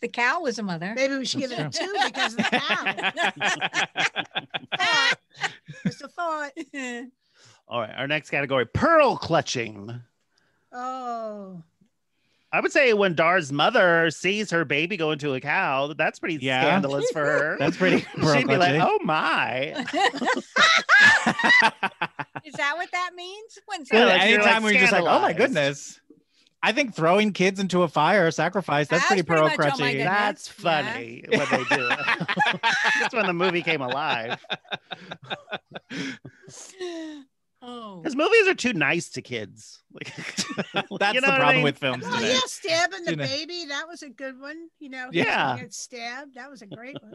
E: The cow was a mother.
D: Maybe we should give it a 2 because of the cow. Just a thought.
B: All right. Our next category, pearl clutching.
D: Oh.
B: I would say when Dar's mother sees her baby go into a cow, that's pretty scandalous for her.
C: That's pretty.
B: She'd be like, "Oh my!"
E: Is that what that means? When's
B: Yeah,
E: that?
B: like you're,
C: anytime
B: like,
C: we're just like, oh my
B: scandalized.
C: goodness. I think throwing kids into a fire or sacrifice, that's pretty
E: That's pretty
C: pearl
E: much, oh my
C: crutchy.
E: goodness.
B: That's funny when they do it. That's when the movie came alive.
E: Oh.
B: Because movies are too nice to kids. Like,
C: That's
B: you know
C: the
B: what I
C: problem
B: mean?
C: with films
D: Oh
C: today.
D: yeah, stabbing the
C: You know.
D: baby. That was a good one. You know,
C: Yeah.
D: he gets stabbed. That was a great one.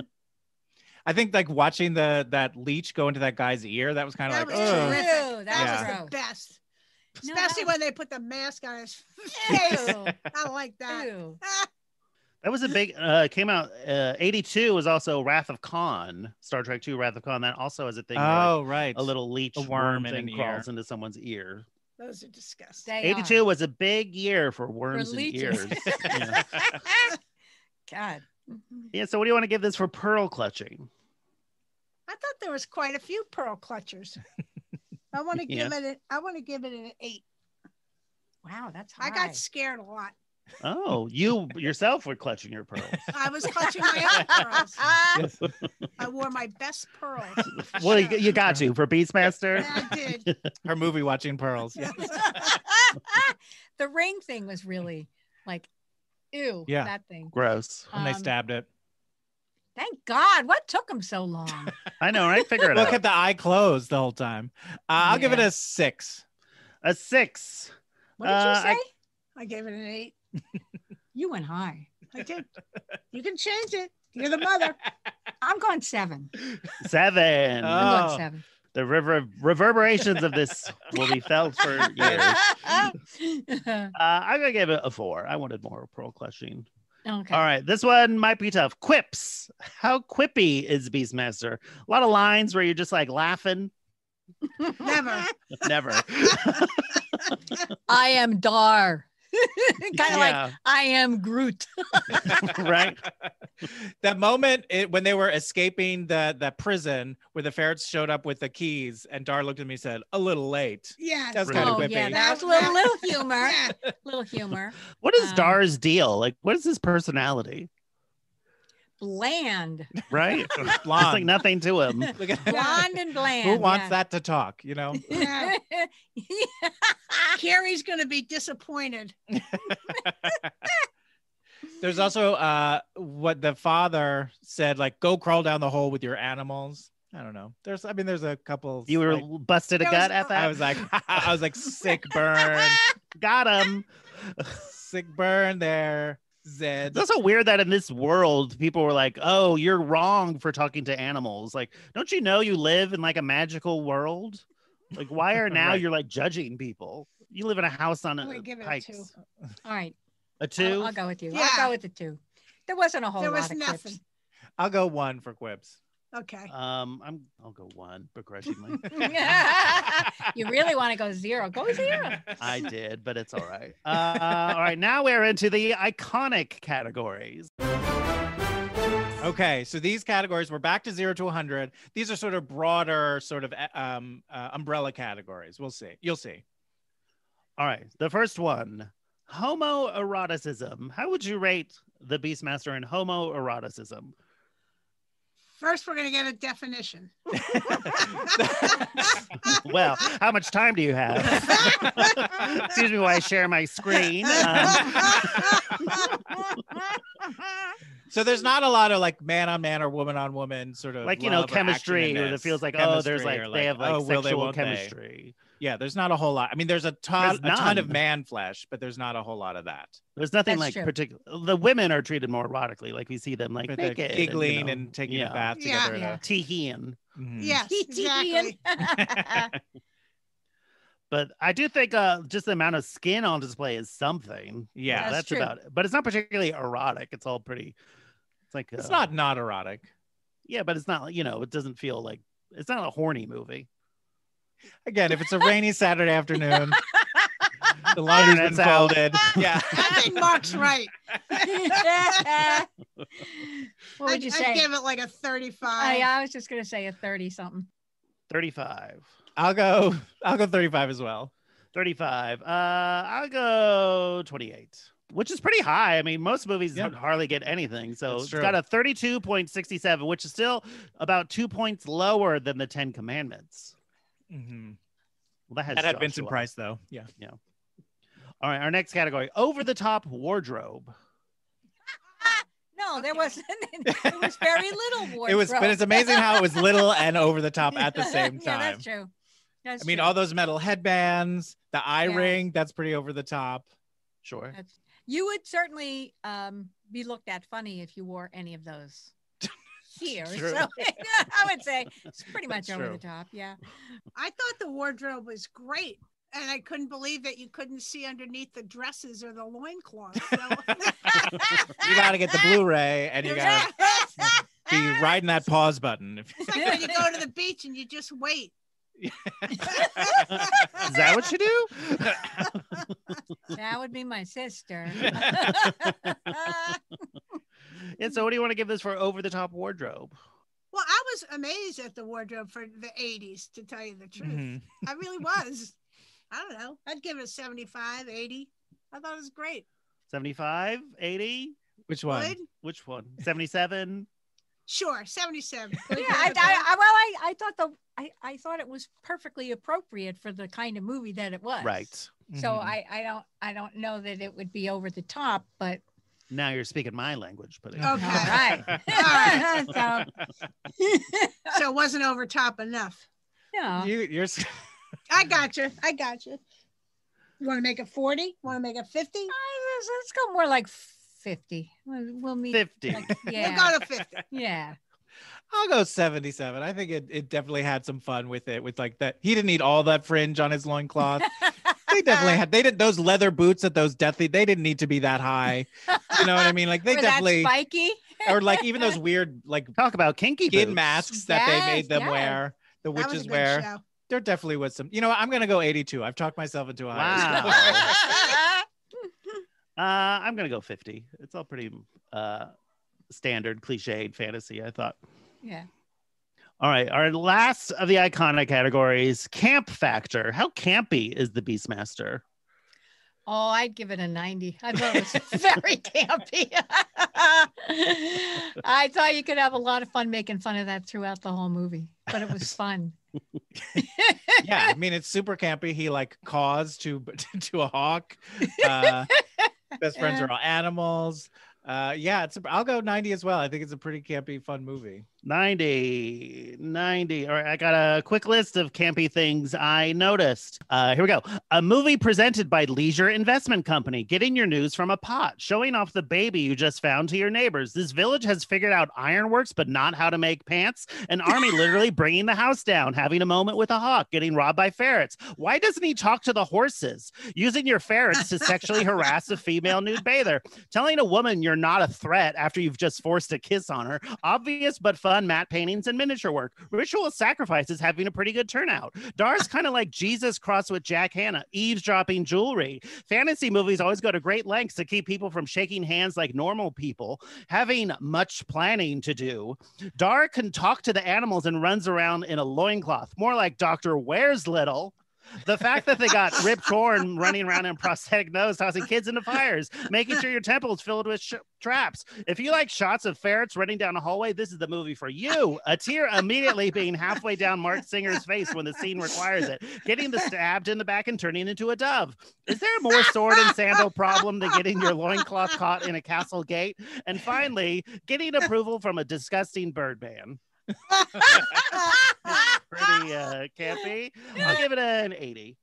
C: I think like watching that leech go into that guy's ear, that was kind of
D: That
C: like,
D: was
C: ugh.
D: terrific.
E: Ew, that
D: That
C: was
D: was
E: gross.
D: the best.
E: No,
D: Especially
E: that
D: when they put the mask on his
E: was-
D: face.
E: Ew.
D: I like that.
E: Ew.
B: That was a big, came out, 82 was also Wrath of Khan, Star Trek 2 Wrath of Khan. That also has a thing where, like,
C: Oh, right.
B: a little leech
C: A
B: worm
C: worm in
B: thing
C: an
B: crawls
C: ear.
B: into someone's ear.
D: Those are disgusting.
E: They
B: 82
E: are.
B: was a big year for worms in
E: leeches.
B: ears. Yeah.
E: God.
B: Yeah, so what do you want to give this for pearl clutching?
D: I thought there was quite a few pearl clutchers. I want to give it. I want to give it an 8.
E: Wow, that's high.
D: I got scared a lot.
B: Oh, you yourself were clutching your pearls.
D: I was clutching my own pearls.
C: Yes.
D: I wore my best pearls.
B: Well, you got to for Beastmaster.
D: Yeah, I did.
C: Her movie watching pearls. Yeah.
E: The ring thing was really like, ew,
C: Yeah.
E: that thing.
B: Gross.
C: When they
E: Um,
C: stabbed it.
E: Thank God. What took him so long?
B: I know, right? Figure it
C: Well, it
B: out.
C: kept the eye closed the whole time. I'll give it
E: Yeah.
C: a 6.
B: A 6.
E: What did you say?
D: I gave it an 8.
E: You went high.
D: I did. You can change it. You're the mother.
E: I'm going 7.
B: 7.
C: Oh.
E: I'm going 7.
B: The reverberations of this will be felt for years. I'm gonna give it a 4. I wanted more pearl clutching.
E: Okay.
B: All right, this one might be tough. Quips. How quippy is Beastmaster? A lot of lines where you're just like laughing.
D: Never.
B: Never.
E: I am Dar. Kind of like
B: Yeah.
E: I am Groot.
B: Right.
C: That moment when they were escaping the prison where the ferrets showed up with the keys and Dar looked at me and said, a little late.
D: Yes.
C: That's
B: Really?
C: kind of
E: Oh
C: quippy.
E: yeah, that was a little humor.
D: Yeah.
E: Little humor.
B: What is
E: Um,
B: Dar's deal? Like, what is his personality?
E: Bland.
B: Right? Just
C: Blonde.
B: like nothing to him.
C: Look at
E: Blonde and bland.
C: who wants
E: yeah.
C: that to talk, you know?
D: Yeah. Carrie's going to be disappointed.
C: There's also what the father said, like, go crawl down the hole with your animals. I don't know. There's a couple.
B: You were
C: like,
B: busted a
D: There
B: gut
D: was-
B: at that?
C: I was like, sick burn,
B: Got him.
C: sick burn there, Zed.
B: It's also weird that in this world, people were like, oh, you're wrong for talking to animals. Like, don't you know you live in like a magical world? Like, why are now
C: Right.
B: you're like judging people? You live in a house on
D: I'm
B: a
D: gonna give it a
B: pikes.
D: 2.
E: All right.
B: A 2?
E: I'll go with you.
D: Yeah.
E: I'll go with the 2. There wasn't a whole
D: There
E: lot
D: was
E: of
D: nothing.
E: clips.
C: I'll go 1 for quips.
D: Okay.
B: I'll go 1 begrudgingly.
E: You really want to go 0? Go 0.
B: I did, but it's all right. All right, now we're into the iconic categories.
C: Okay, so these categories, we're back to 0 to 100. These are sort of broader, sort of umbrella categories. We'll see. You'll see.
B: All right, the first one, homoeroticism. How would you rate the Beastmaster in homoeroticism?
D: First, we're going to get a definition.
B: Well, how much time do you have? Excuse me while I share my screen.
C: So there's not a lot of like man on man or woman on woman sort of
B: Like, you know,
C: love or action
B: chemistry,
C: in
B: where it
C: this.
B: feels like, oh,
C: Chemistry
B: there's like,
C: or
B: they have like
C: oh, will they,
B: sexual
C: won't they?
B: chemistry.
C: Yeah, there's not a whole lot. I mean, there's a ton of
B: none.
C: man flesh, but there's not a whole lot of that.
B: There's nothing
E: That's
B: like
E: true.
B: particular. The women are treated more erotically. Like we see them like
C: But they're
B: naked,
C: giggling
B: and,
C: and taking
B: yeah.
C: a bath
D: Yeah.
C: together.
E: Yeah.
B: Teeheeing.
C: Mhm.
D: Yes, exactly.
B: But I do think just the amount of skin on display is something.
C: Yeah.
B: That's
E: true.
B: about it. But it's not particularly erotic. It's all pretty. It's like
C: It's not erotic.
B: Yeah, but it's not. You know, it doesn't feel like it's not a horny movie.
C: Again, if it's a rainy Saturday afternoon, the laundry's been
B: Internet's out.
C: folded. Yeah.
D: I think Mark's right.
E: What would you
D: I'd
E: say?
D: give it like a 35.
E: I was just gonna say a 30 something.
B: 35.
C: I'll go 35 as well.
B: 35. I'll go 28. which is pretty high. I mean, most movies
C: Yeah.
B: don't hardly get anything. So
C: That's
B: it's
C: true.
B: got a 32.67, which is still about 2 points lower than the 10 Commandments.
C: Mhm.
B: Well, that has
C: That had
B: Joshua.
C: Vincent Price, though. Yeah.
B: All right, our next category, over the top wardrobe.
E: No, there wasn't. It was very little wardrobe.
C: It was, but it's amazing how it was little and over the top at the same time.
E: Yeah, that's true. That's
C: I mean,
E: true.
C: all those metal headbands, the eye
E: Yeah.
C: ring, that's pretty over the top.
B: Sure.
E: You would certainly be looked at funny if you wore any of those here.
C: True.
E: So I would say it's pretty much
C: That's
E: over
C: true.
E: the top. Yeah.
D: I thought the wardrobe was great. And I couldn't believe that you couldn't see underneath the dresses or the loincloth. So.
C: You got to get the Blu-ray and you got to be riding that pause button.
D: It's like when you go to the beach and you just wait.
B: Is that what you do?
E: That would be my sister.
B: And so what do you want to give this for over the top wardrobe?
D: Well, I was amazed at the wardrobe for the 80s, to tell you the truth.
C: Mhm.
D: I really was. I don't know. I'd give it a 75, 80. I thought it was great.
B: 75, 80?
C: Which one?
D: Would?
B: Which one? 77?
D: Sure, 77.
E: Yeah, I thought it was perfectly appropriate for the kind of movie that it was.
B: Right.
E: So
C: Mhm.
E: I don't know that it would be over the top, but
B: Now you're speaking my language, but
D: Okay.
E: all right.
D: right.
E: So,
D: So it wasn't over top enough.
E: no.
C: You're
D: I got you. I got you. You want to make it 40? Want to make it 50?
E: Let's go more like 50. We'll meet
B: 50.
E: like,
D: We'll
E: yeah.
D: go to 50.
E: Yeah.
C: I'll go 77. I think it definitely had some fun with it. With like that, he didn't need all that fringe on his loincloth. They definitely had. They did those leather boots at those deathly. They didn't need to be that high. You know what I mean? Like they
E: Were
C: definitely,
E: that spiky.
C: or like even those weird like
B: Talk about kinky
C: skin
B: boots.
C: masks that they
E: Yes,
C: made them
E: yes.
C: wear. The
D: That was a
C: witches
D: good
C: wear.
D: show.
C: There definitely was some. You know what? I'm gonna go 82. I've talked myself into a higher score.
B: Wow. I'm going to go 50. It's all pretty standard, cliched fantasy, I thought.
E: Yeah.
B: All right. Our last of the iconic categories, camp factor. How campy is the Beastmaster?
E: Oh, I'd give it a 90. I thought it was very campy. I thought you could have a lot of fun making fun of that throughout the whole movie, but it was fun.
C: Yeah, I mean it's super campy. He like caws to a hawk. Best friends are all animals. Yeah, I'll go 90 as well. I think it's a pretty campy, fun movie.
B: 90. All right, I got a quick list of campy things I noticed. Here we go. A movie presented by Leisure Investment Company, getting your news from a pot, showing off the baby you just found to your neighbors. This village has figured out ironworks, but not how to make pants. An army literally bringing the house down, having a moment with a hawk, getting robbed by ferrets. Why doesn't he talk to the horses? Using your ferrets to sexually harass a female nude bather. Telling a woman you're not a threat after you've just forced a kiss on her. Obvious but fun matte paintings and miniature work. Ritual sacrifices having a pretty good turnout. Dar's kind of like Jesus crossed with Jack Hanna. Eavesdropping jewelry. Fantasy movies always go to great lengths to keep people from shaking hands like normal people. Having much planning to do. Dar can talk to the animals and runs around in a loincloth. More like Dr. Where's Little. The fact that they got Rip Torn running around in prosthetic nose, tossing kids into fires, making sure your temple is filled with traps. If you like shots of ferrets running down a hallway, this is the movie for you. A tear immediately being halfway down Mark Singer's face when the scene requires it. Getting the stabbed in the back and turning into a dove. Is there a more sword and sandal problem than getting your loincloth caught in a castle gate? And finally, getting approval from a disgusting bird ban. Pretty campy. I'll give it an 80.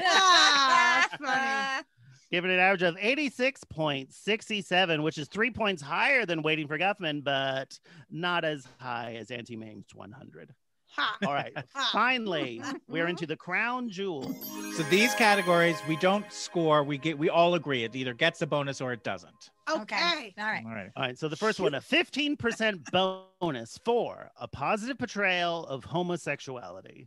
D: Ah, funny.
B: Give it an average of 86.67, which is 3 points higher than Waiting for Guffman, but not as high as Auntie Mang's 100.
D: Ha.
B: All right. Finally, we're into the crown jewel.
C: So these categories we don't score. We all agree it either gets a bonus or it doesn't.
D: Okay.
E: All right.
C: All right.
B: All right. So the first one, a 15% bonus for a positive portrayal of homosexuality.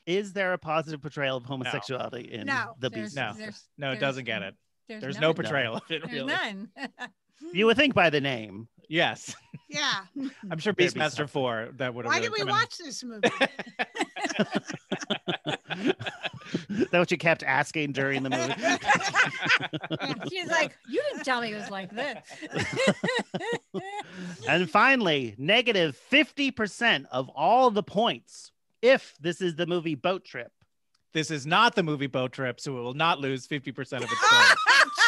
B: Is there a positive portrayal of homosexuality in
D: No.
B: the
E: There's-
B: Beast?
C: No.
E: there's-
C: No, it
E: there's-
C: doesn't get it. There's no
E: none.
C: portrayal of it,
E: There's
C: really.
E: none.
B: You would think by the name.
C: Yes.
D: Yeah.
C: I'm sure
B: There'd be
C: Beastmaster
B: something.
C: 4 that would have
D: Why
C: really
D: did we
C: come in.
D: watch this movie?
B: Is that what you kept asking during the movie?
E: She's like, you didn't tell me it was like this.
B: And finally, negative 50% of all the points if this is the movie Boat Trip.
C: This is not the movie Boat Trip, so it will not lose 50% of its points.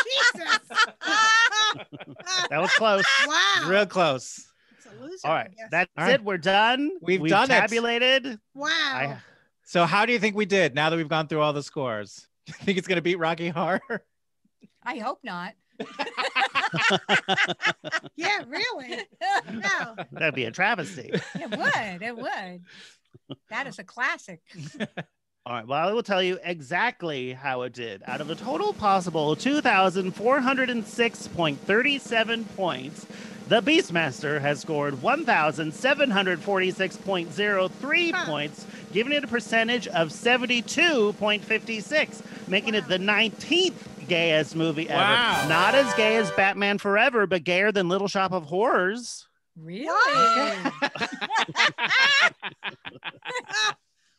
D: Jesus.
B: That was close.
D: Wow.
C: Real close.
D: It's a loser,
B: All
D: I
B: right,
D: guess.
B: that's
C: All right.
B: it. We're done.
C: We've done it.
B: tabulated.
D: Wow.
C: So how do you think we did now that we've gone through all the scores? You think it's going to beat Rocky Horror?
E: I hope not.
D: Yeah, really. No.
B: That'd be a travesty.
E: It would. It would. That is a classic.
B: All right, well, I will tell you exactly how it did. Out of a total possible 2,406.37 points, the Beastmaster has scored 1,746.03 points, giving it a percentage of 72.56, making it the 19th gayest movie ever.
C: Wow.
B: Not as gay as Batman Forever, but gayer than Little Shop of Horrors.
E: Really?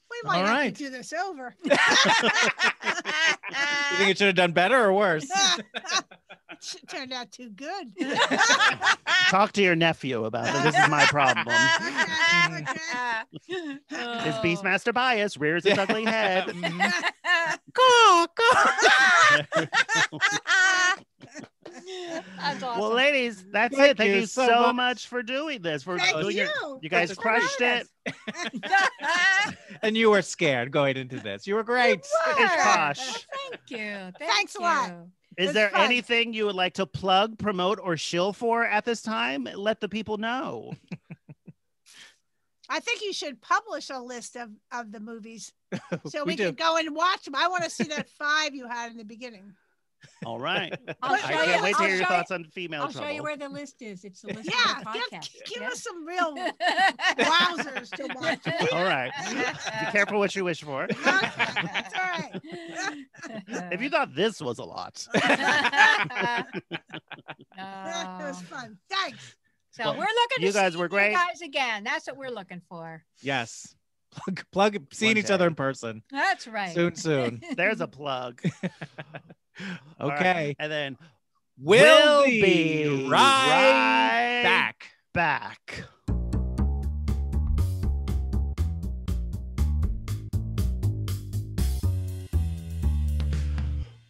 D: We might
C: All
D: have
C: right.
D: to do this over.
C: You think it should have done better or worse?
D: It turned out too good.
B: Talk to your nephew about it. This is my problem.
D: Okay.
B: His Beastmaster bias rears its ugly head.
E: That's awesome.
B: Well, ladies, that's
C: Thank
B: it. Thank
C: you
B: you
C: so
B: so
C: much.
B: much for doing this. For
D: Thank
B: doing
D: you.
B: you guys
E: Thanks for
B: crushed
E: having
B: it.
C: And you were scared going into this. You were great.
B: It's posh.
E: Thank you.
D: Thanks a lot.
B: Is
D: It's
B: there
D: fun.
B: anything you would like to plug, promote, or shill for at this time? Let the people know.
D: I think you should publish a list of the movies so we
C: do.
D: can go and watch them. I want to see that 5 you had in the beginning.
B: All right.
E: I'll
B: I
E: show
B: can't
E: you-
B: wait to
E: I'll
B: hear your
E: show you-
B: thoughts on female
E: I'll
B: trouble.
E: show you where the list is. It's the list
D: Yeah,
E: of the podcast.
D: give
E: Yeah.
D: us some real wowzers to watch.
B: All right. Be careful what you wish for.
D: Okay, that's all right.
B: If you thought this was a lot.
D: That was fun. Thanks.
E: So
B: Well,
E: we're looking
B: you
E: to
B: guys
E: see
B: were great.
E: you guys again. That's what we're looking for.
C: Yes. Plug seeing
B: One
C: each other
B: day.
C: in person.
E: That's right.
C: Soon.
B: There's a plug. All right.
C: Okay.
B: And then
C: We'll be right back.
B: back.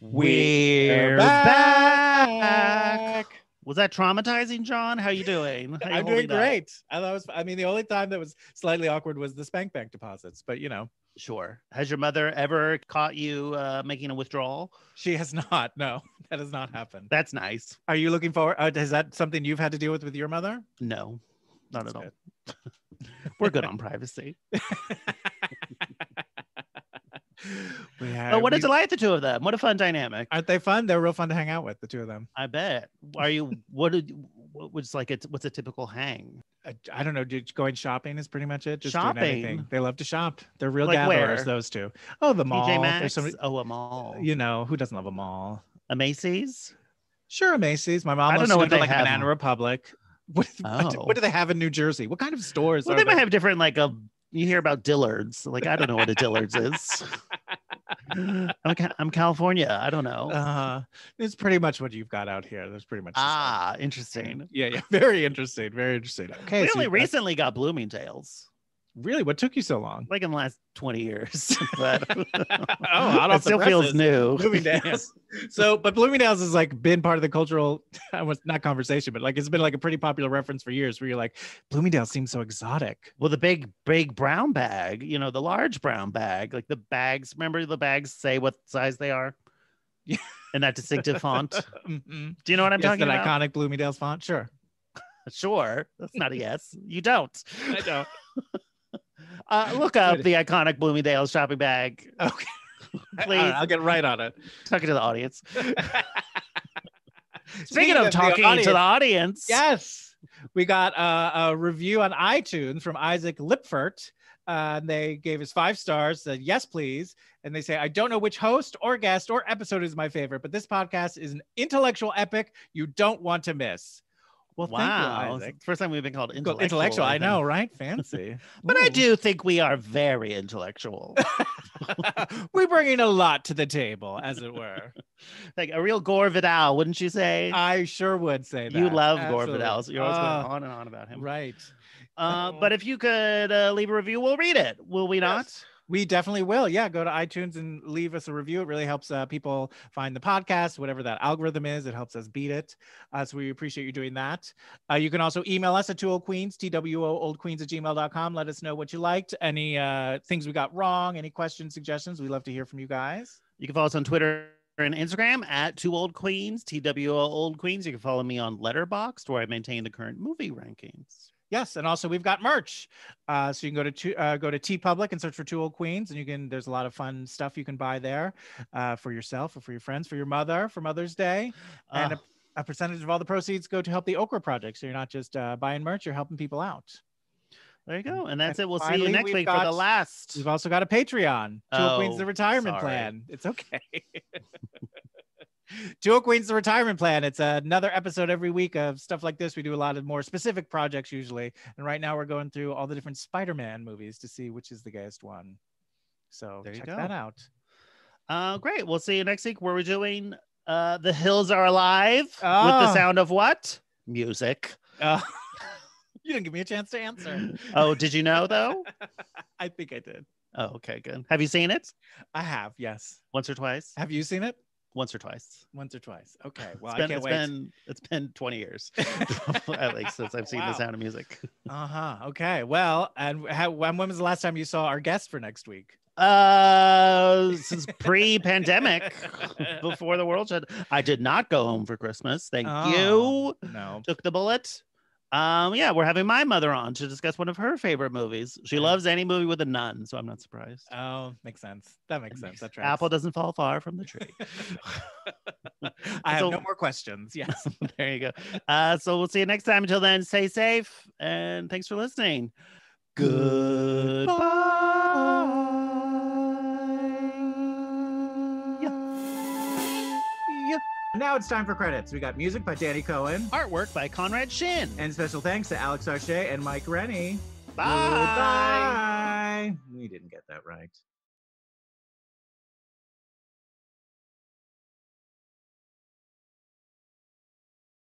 C: We're
B: back. Was that traumatizing, John? How you doing? How you
C: I'm doing
B: holding up?
C: great. I mean, the only time that was slightly awkward was the spank bank deposits, but you know,
B: Sure. Has your mother ever caught you making a withdrawal?
C: she has not. No, that has not happened.
B: That's nice.
C: Are you looking forward? Is that something you've had to deal with your mother?
B: No, not
C: That's
B: at all.
C: good.
B: We're good on privacy.
C: Yeah,
B: But what a delight, the two of them. What a fun dynamic.
C: aren't they fun? They're real fun to hang out with, the two of them.
B: I bet. What was like? What's a typical hang?
C: I don't know. Going shopping is pretty much it. Just doing
B: Shopping?
C: anything. They love to shop. They're real
B: Like
C: gatherers.
B: where?
C: Those two. Oh, the mall.
B: TJ
C: There's
B: Maxx.
C: so many-
B: Oh, a mall.
C: you know, who doesn't love a mall?
B: A Macy's.
C: Sure, a Macy's. My mom
B: I don't
C: loves
B: know
C: to go
B: what
C: to
B: they
C: like
B: have.
C: Banana Republic. What
B: Oh.
C: do they have in New Jersey? What kind of stores?
B: Well,
C: are
B: they might
C: there?
B: have different you hear about Dillard's. Like, I don't know what a Dillard's is. I'm California. I don't know.
C: It's pretty much what you've got out here. That's pretty much the same.
B: Interesting.
C: Yeah. Very interesting. Very interesting. Okay.
B: We
C: so
B: only
C: you've got-
B: recently got Bloomingdale's,
C: Really? What took you so long?
B: like in the last 20 years. But
C: hot
B: it
C: off the
B: still feels
C: presses.
B: new.
C: Bloomingdale's. But Bloomingdale's has like been part of the cultural, not conversation, but like it's been like a pretty popular reference for years where you're like, Bloomingdale's seems so exotic.
B: Well, the big brown bag, the large brown bag, like the bags. Remember the bags say what size they are?
C: Yeah.
B: In that distinctive font.
C: Mhm.
B: Do you know what I'm
C: Yes,
B: talking
C: that
B: about?
C: iconic Bloomingdale's font. Sure.
B: Sure. That's not a yes. You don't.
C: I don't.
B: Look up the iconic Bloomingdale's shopping bag.
C: Okay.
B: Please.
C: I'll get right on it.
B: Talking to the audience. Speaking
C: Speaking
B: of
C: of the
B: talking to the audience.
C: Yes. We got a review on iTunes from Isaac Lipfert. They gave us 5 stars, said, yes, please. And they say, I don't know which host or guest or episode is my favorite, but this podcast is an intellectual epic you don't want to miss. Well,
B: Wow.
C: thank you, Isaac.
B: It's the first time we've been called
C: Cool.
B: intellectual.
C: Intellectual, I
B: think.
C: know, right? Fancy.
B: But I
C: Ooh.
B: do think we are very intellectual.
C: We're bringing a lot to the table, as it were.
B: Like a real Gore Vidal, wouldn't you say?
C: I sure would say that.
B: You love Gore
C: Absolutely.
B: Vidal, so you're always going on and on about him.
C: Right.
B: But if you could leave a review, we'll read it. Will we not?
C: Yes. We definitely will. Yeah, go to iTunes and leave us a review. It really helps people find the podcast, whatever that algorithm is. It helps us beat it. So we appreciate you doing that. You can also email us at 2oldqueens, TWOOldQueens@gmail.com. Let us know what you liked, any things we got wrong, any questions, suggestions. We love to hear from you guys.
B: You can follow us on Twitter and Instagram at 2oldqueens, TWOOldQueens. You can follow me on Letterboxd, where I maintain the current movie rankings.
C: Yes, and also we've got merch. So you can go to TeePublic and search for 2 Old Queens, and there's a lot of fun stuff you can buy there for yourself or for your friends, for your mother, for Mother's Day. And a percentage of all the proceeds go to help the Okra Project. So you're not just buying merch, you're helping people out.
B: There you go. And that's it. We'll see
C: finally,
B: you next week for the last.
C: We've also got a Patreon. 2 Old Queens, the retirement
B: sorry.
C: plan. It's okay. 2 Old Queens, the retirement plan. It's another episode every week of stuff like this. We do a lot of more specific projects usually. And right now we're going through all the different Spider-Man movies to see which is the gayest one. So
B: there you
C: check
B: go.
C: that out.
B: Great. We'll see you next week where we're doing The Hills Are Alive with the sound of what? Music.
C: You didn't give me a chance to answer.
B: Oh, did you know though?
C: I think I did.
B: Oh, okay, good. Have you seen it?
C: I have, yes.
B: Once or twice?
C: Have you seen it?
B: Once or twice.
C: Once or twice. Okay. Well,
B: I can't
C: it's
B: wait. It's been 20 years at least since I've seen The Sound of Music.
C: Okay. Well, and when was the last time you saw our guest for next week?
B: Since pre-pandemic, before the world shut. I did not go home for Christmas. Thank you.
C: No.
B: Took the bullet. Yeah, we're having my mother on to discuss one of her favorite movies. She loves any movie with a nun, so I'm not surprised.
C: Oh, makes sense. That makes sense. That's right.
B: Apple doesn't fall far from the tree.
C: I have no more questions. Yes.
B: There you go. So we'll see you next time. Until then, stay safe and thanks for listening. Goodbye.
C: Now it's time for credits. We got music by Danny Cohen.
B: Artwork by Conrad Shin.
C: And special thanks to Alex Arche and Mike Rennie.
B: Bye.
C: Goodbye. We didn't get that right.